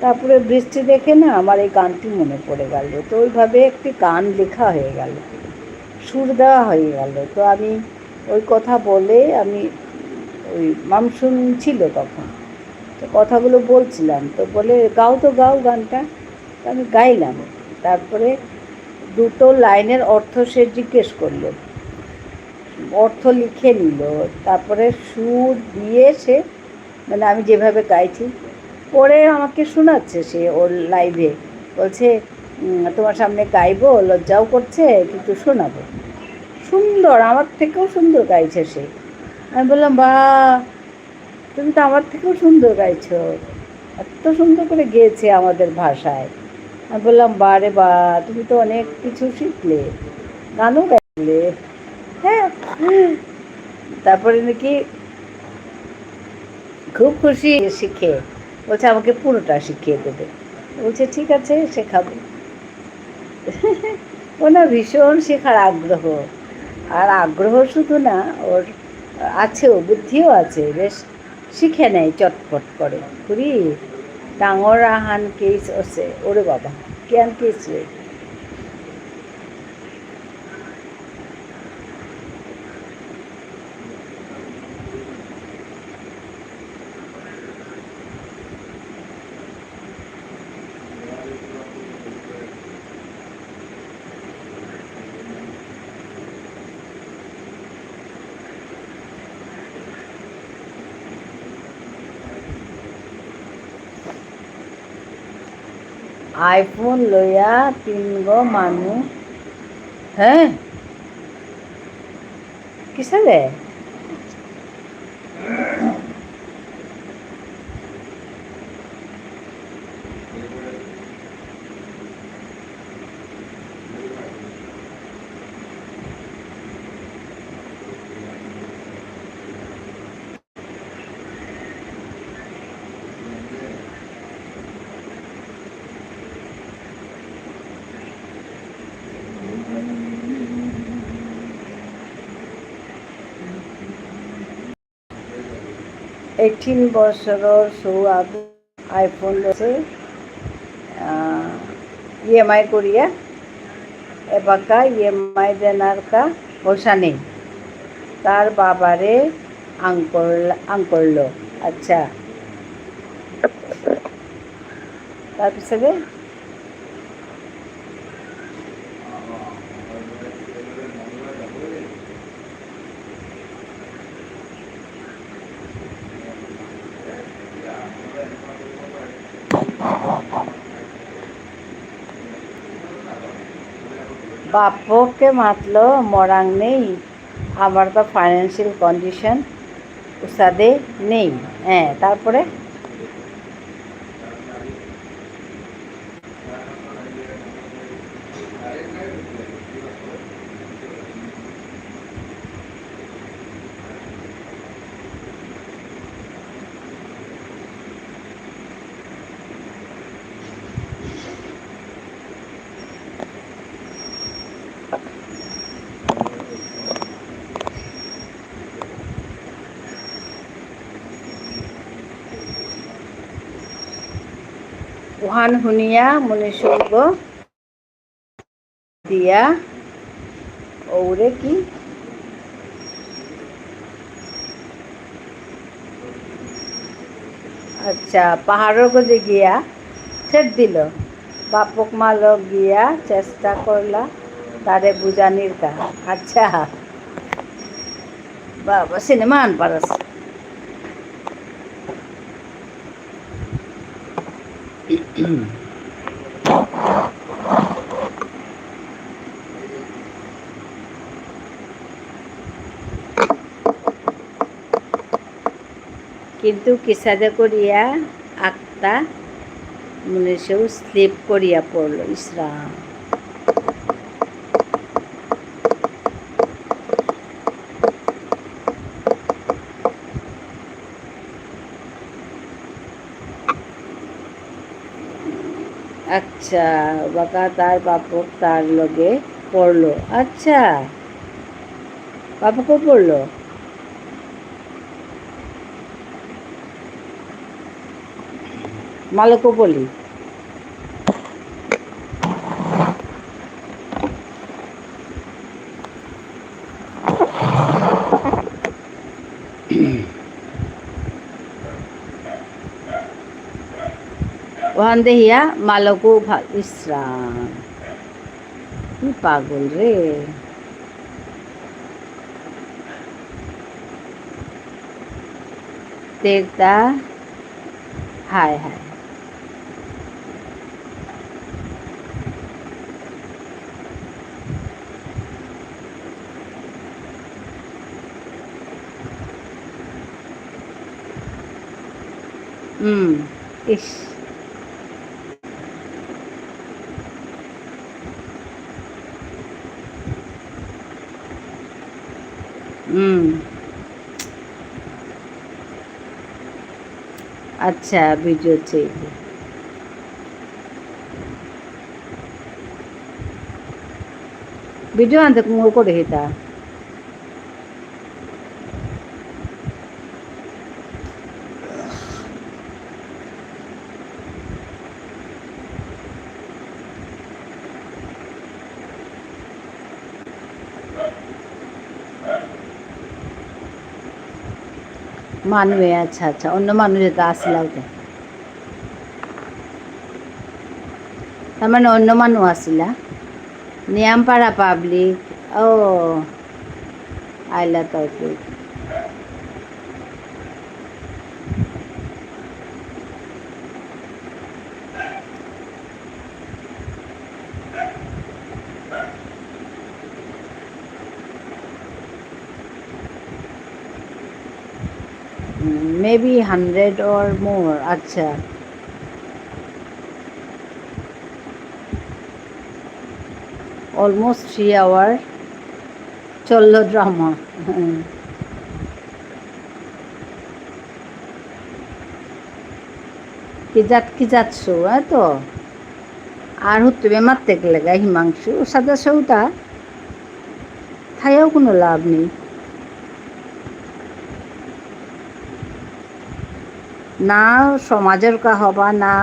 তারপরে বৃষ্টি দেখে না আমার এই গানটি মনে পড়ে গেল, তো ওইভাবে একটি গান লেখা হয়ে গেল, সুর দেওয়া হয়ে গেল। তো আমি ওই কথা বলে আমি ওই মামসুন ছিল তখন, তো কথাগুলো বলছিলাম, তো বলে গাও তো গাও গানটা, তো আমি গাইলাম। তারপরে দুটো লাইনের অর্থ সে জিজ্ঞেস করলো, অর্থ লিখে নিল, তারপরে সুর দিয়ে সে মানে আমি যেভাবে গাইছি পরে আমাকে শোনাচ্ছে, সে ওর লাইভে বলছে তোমার সামনে গাইবো, লজ্জাও করছে কিন্তু শোনাবো। সুন্দর, আমার থেকেও সুন্দর গাইছে সে। আমি বললাম বা তুমি তো আমার থেকেও সুন্দর গাইছো, এত সুন্দর করে গেয়েছে আমাদের ভাষায়। আমি বললাম বা রে বা, তুমি তো অনেক কিছু শিখলে, গানও গাইলে। হ্যাঁ, তারপরে নাকি খুব খুশি শিখে, বলছে আমাকে পুরোটা শিখিয়ে দেবে। বলছে ঠিক আছে, শেখাবো। ওনার ভীষণ শেখার আগ্রহ, আর আগ্রহ শুধু না, ওর আছেও, বুদ্ধিও আছে, বেশ শিখে নেয় চটপট করে। খুরি ডাঙর আহান কেস আছে ওরে বাবা, কেন কেস রে। আইফোন লইয়া 3 মানুষ। হ্যাঁ, কিসে রে? এইটিন বছৰৰ ছোৱালী আইফোন লৈছে, ইএমআই করিয়া, এবাকা ইএমআই দেনার কা পয়সা নেই, তার বাবারে করলো। আচ্ছা, তারপরে বাপকে মাতলো মরাং নেই, আমার তো ফাইন্যান্সিয়াল কন্ডিশন উসাদে নেই। হ্যাঁ, তারপরে ওহান শুনিয়া মনীষগ দিয়া ওরে কি আচ্ছা পাহাড়ের গজে গিয়া ছেড় দিল, বাপক মালক গিয়া চেষ্টা করলা তারে বুঝানির কা। আচ্ছা বাবা, সিনেমা আন পারস। কিন্তু কিসাদে করিয়া আক্তা মনে সেও স্লিপ করিয়া পড়ল। ইসরাম, আচ্ছা, বাঁকা তার বাপক তার লগে পড়লো। আচ্ছা, বাপকও পড়লো। মালকও বলি। ওখান দেহিয়া মালকও ইসরাম, কি পাগল রে। দেখতা হায় হায়। ইস, আচ্ছা ভিডিও চেয়ে ভিডিও আনতে কুমো করে হেতা মানুষ। আচ্ছা আচ্ছা, অন্য মানুষ যেটা আসলাও তো, তার মানে অন্য মানুষ আসিলা। নিয়ামপাড়া পাবলিক। ও আইলা তৌফিক। maybe 100 or more. আচ্ছা, অলমোস্ট 3 hour চললো ড্রামা। কি যাচ্ছো তো আর হতে মারতে গেলে হিমাংশু সাদা সৌটা থাইও কোনো লাভ নেই। না সমাজের কা হবা, না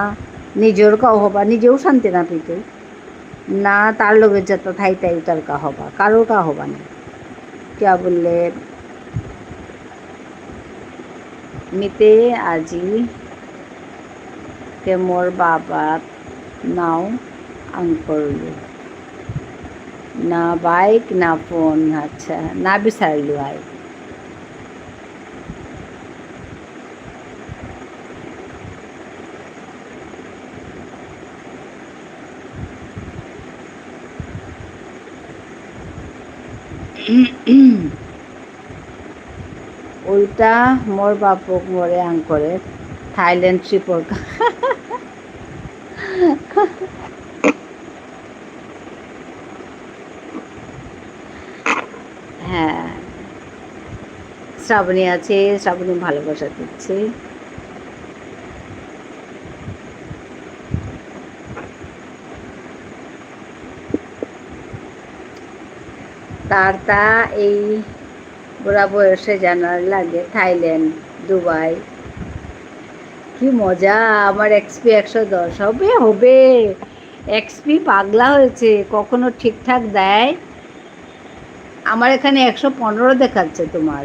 নিজের কাও হবা, নিজেও শান্তি না পেতে, না তার লোকের যত থাই তাই তার কা হবা, কারোর কা হবা না। क्या বললে মিতে আজি কে মোর বাবা নাও আং করলু না বাইক না ফোন। আচ্ছা, না বিচারলু আয়। উল্টা মোর বাপক মোরে আং করে থাইল্যান্ড ট্রিপর। হ্যাঁ, শ্রাবণী আছে, শ্রাবণী ভালোবাসা দিচ্ছে। তার তা এই বুড়া বয়সে জানার লাগে থাইল্যান্ড, দুবাই, কি মজা। আমার এক্সপি 110 হবে হবে। এক্সপি পাগলা হয়েছে, কখনো ঠিকঠাক দেয়। আমার এখানে 115 দেখাচ্ছে, তোমার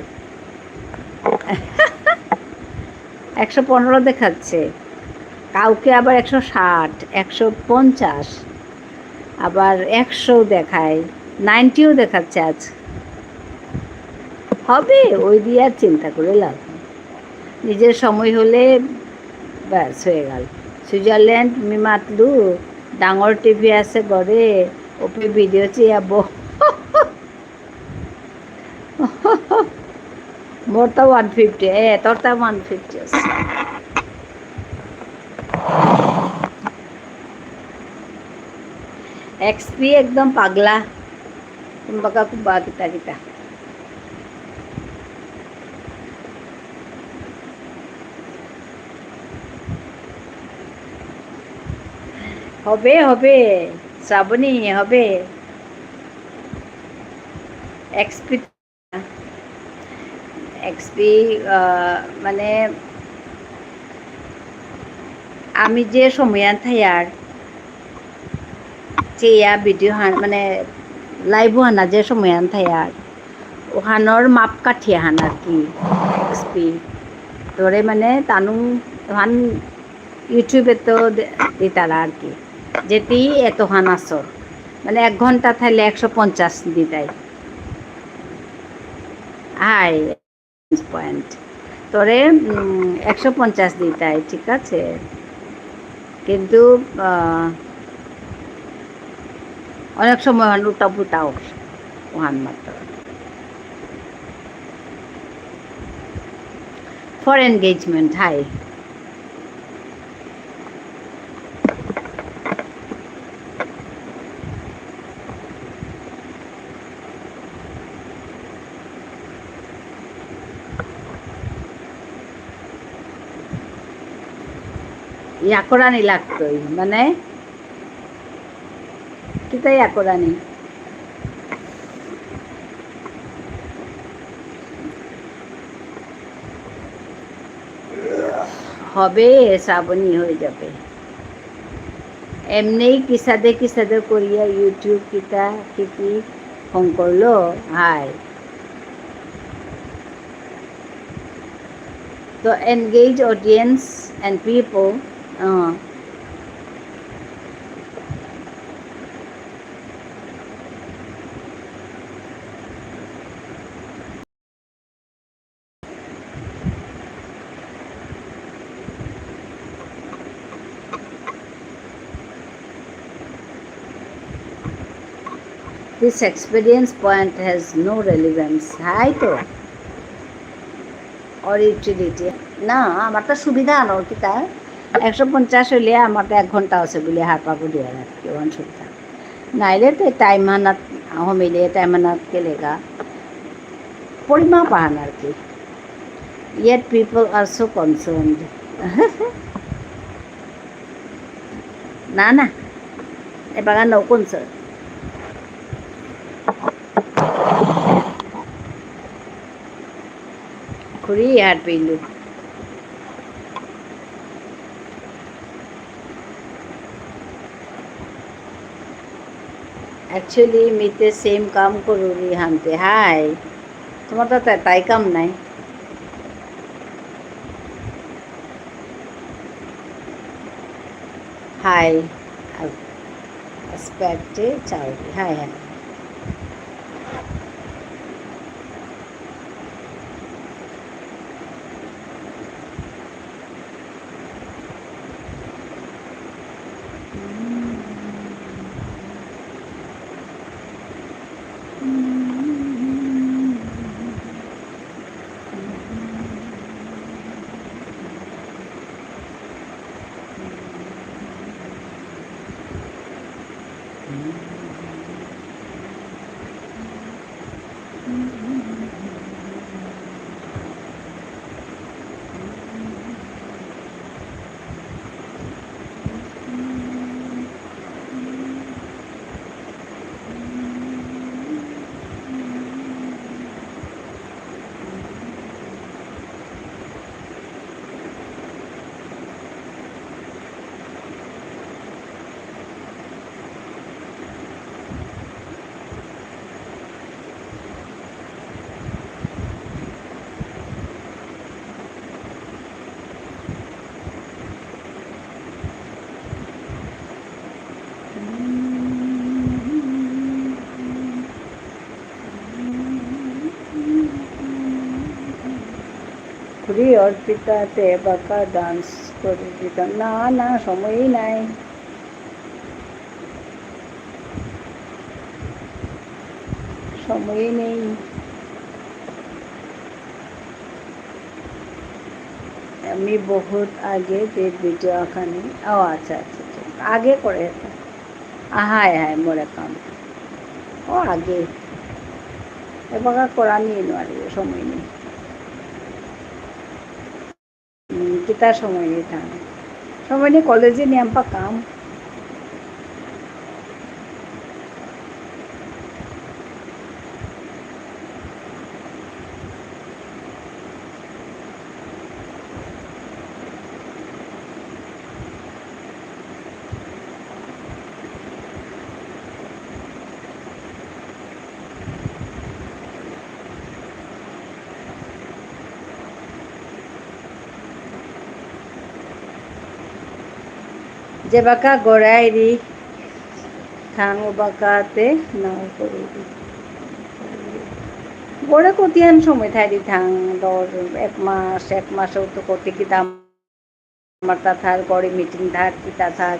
115 দেখাচ্ছে, কাউকে আবার 160, 150, আবার 100 দেখায়, 90ও দেখাচ্ছে। আজ হবে, ওই দিয়ে আর চিন্তা করে লাভ নেই। নিজের সময় হলে ব্যাস হয়ে গেল। সুইজারল্যান্ড মি মাতলু ডাঙর টিভি আছে ঘরে, ওপে ভিডিও চিয়াব। মোর তো 150, তোর তো 150 আছে। এক্সপি একদম পাগলা, কুম্বাকা কুম্বা কিতা কিতা। হবে হবে শ্রাবণী হবে এক্সপি এক্সপি মানে আমি যে সময়ান থাইয়ার চেয়া ভিডিও হান মানে লাইভ হানা যে সময়ান থাইয়ার ওখানোর মাপ কাঠি হান আর কি এক্সপি তোরে মানে তানু ওখান ইউটিউবে তো দিতারা আর কি যেটি এতখান আসর মানে 1 ঘন্টা থাইলে 150 দিতাই হাই পয়েন্ট তোরে 150 দিতাই ঠিক আছে কিন্তু অনেক সময় উল্টা পুল্টাও ওহান মাত্র ফর এনগেজমেন্ট হাই ইয়াকরানি লাগতোই মানে কিতা ইয়াকরানি হবে শ্রাবণী হয়ে যাবে এমনিই কিসাদে করিয়া ইউটিউব কিতা কি ফোন করলো হাই তো engage audience and people This experience point has no relevance. হাই তো or utility না আমার তো সুবিধা আনো কি তা 150 হইলে আমার তো 1 ঘন্টা আছে বলে হাত পা দিয়ে রাখি ওখান সুবিধা নাইলে তো টাইম হানাত হমিলে টাইম হানাত কেলেগা পরিমা পাহান আর কি yet people are so concerned না না এবার no concern খুরি হাত পেইলু एक्चुअली मिते सेम काम करूरी हानते हाय তোমার তো তাই কাম নাই হাই এক্সপেক্টে চাউরি হাই হাই খুরি অর্পিতাতে বাঁকা ডান্স করে দিতাম না না সময়ই নাই সময়ই নেই আমি বহুত আগে দেখ ভিডিও এখানে ও আচ্ছা আচ্ছা আগে করে হায় হায় মোরে কাম ও আগে এবার করা নিয়ে নোয়ারি সময় নেই কিতা সময় নেই থাম সময় নেই কলেজে নিয়ে আম্পা কাম Jebaka gorairi thang bakate na kori গোড়ে কতিয়ান সময় থাই থাং দর এক মাসও তো করতে কি দাম আমার তা থার গড়ে মিটিং থাক কি তা থাক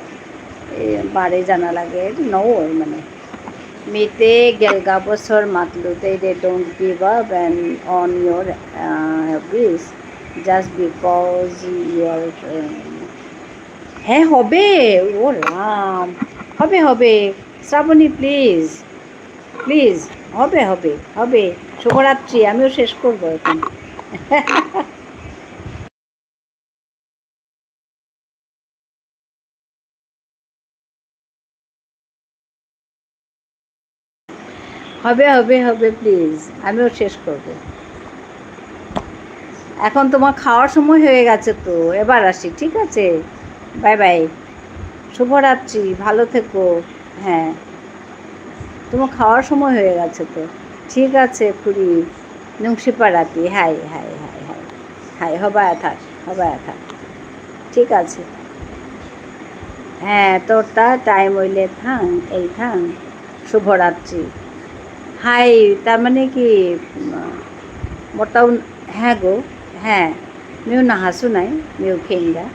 বারে জানা লাগে নও মানে মেতে গেলগা বছর মাতলুতে they don't give up and on your habits just because your হ্যাঁ হবে ও রাম হবে হবে শ্রাবণী প্লিজ প্লিজ হবে হবে হবে শুভরাত্রি আমিও শেষ করবো এখন হবে হবে হবে প্লিজ আমিও শেষ করব এখন তোমার খাওয়ার সময় হয়ে গেছে তো এবার আসি ঠিক আছে বাই বাই শুভরাত্রি ভালো থেকো হ্যাঁ তোমার খাওয়ার সময় হয়ে গেছে তো ঠিক আছে খুড়ি নুংশিপাড়াতি হাই হাই হাই হাই হাই হবায় থাক ঠিক আছে হ্যাঁ তোরটা টাইম হইলে থাং এই থাং শুভরাত্রি হাই তার মানে কি মোটাও হ্যাঁ গো হ্যাঁ মিউ নাহাসু নাই মিউ খেঙ্গা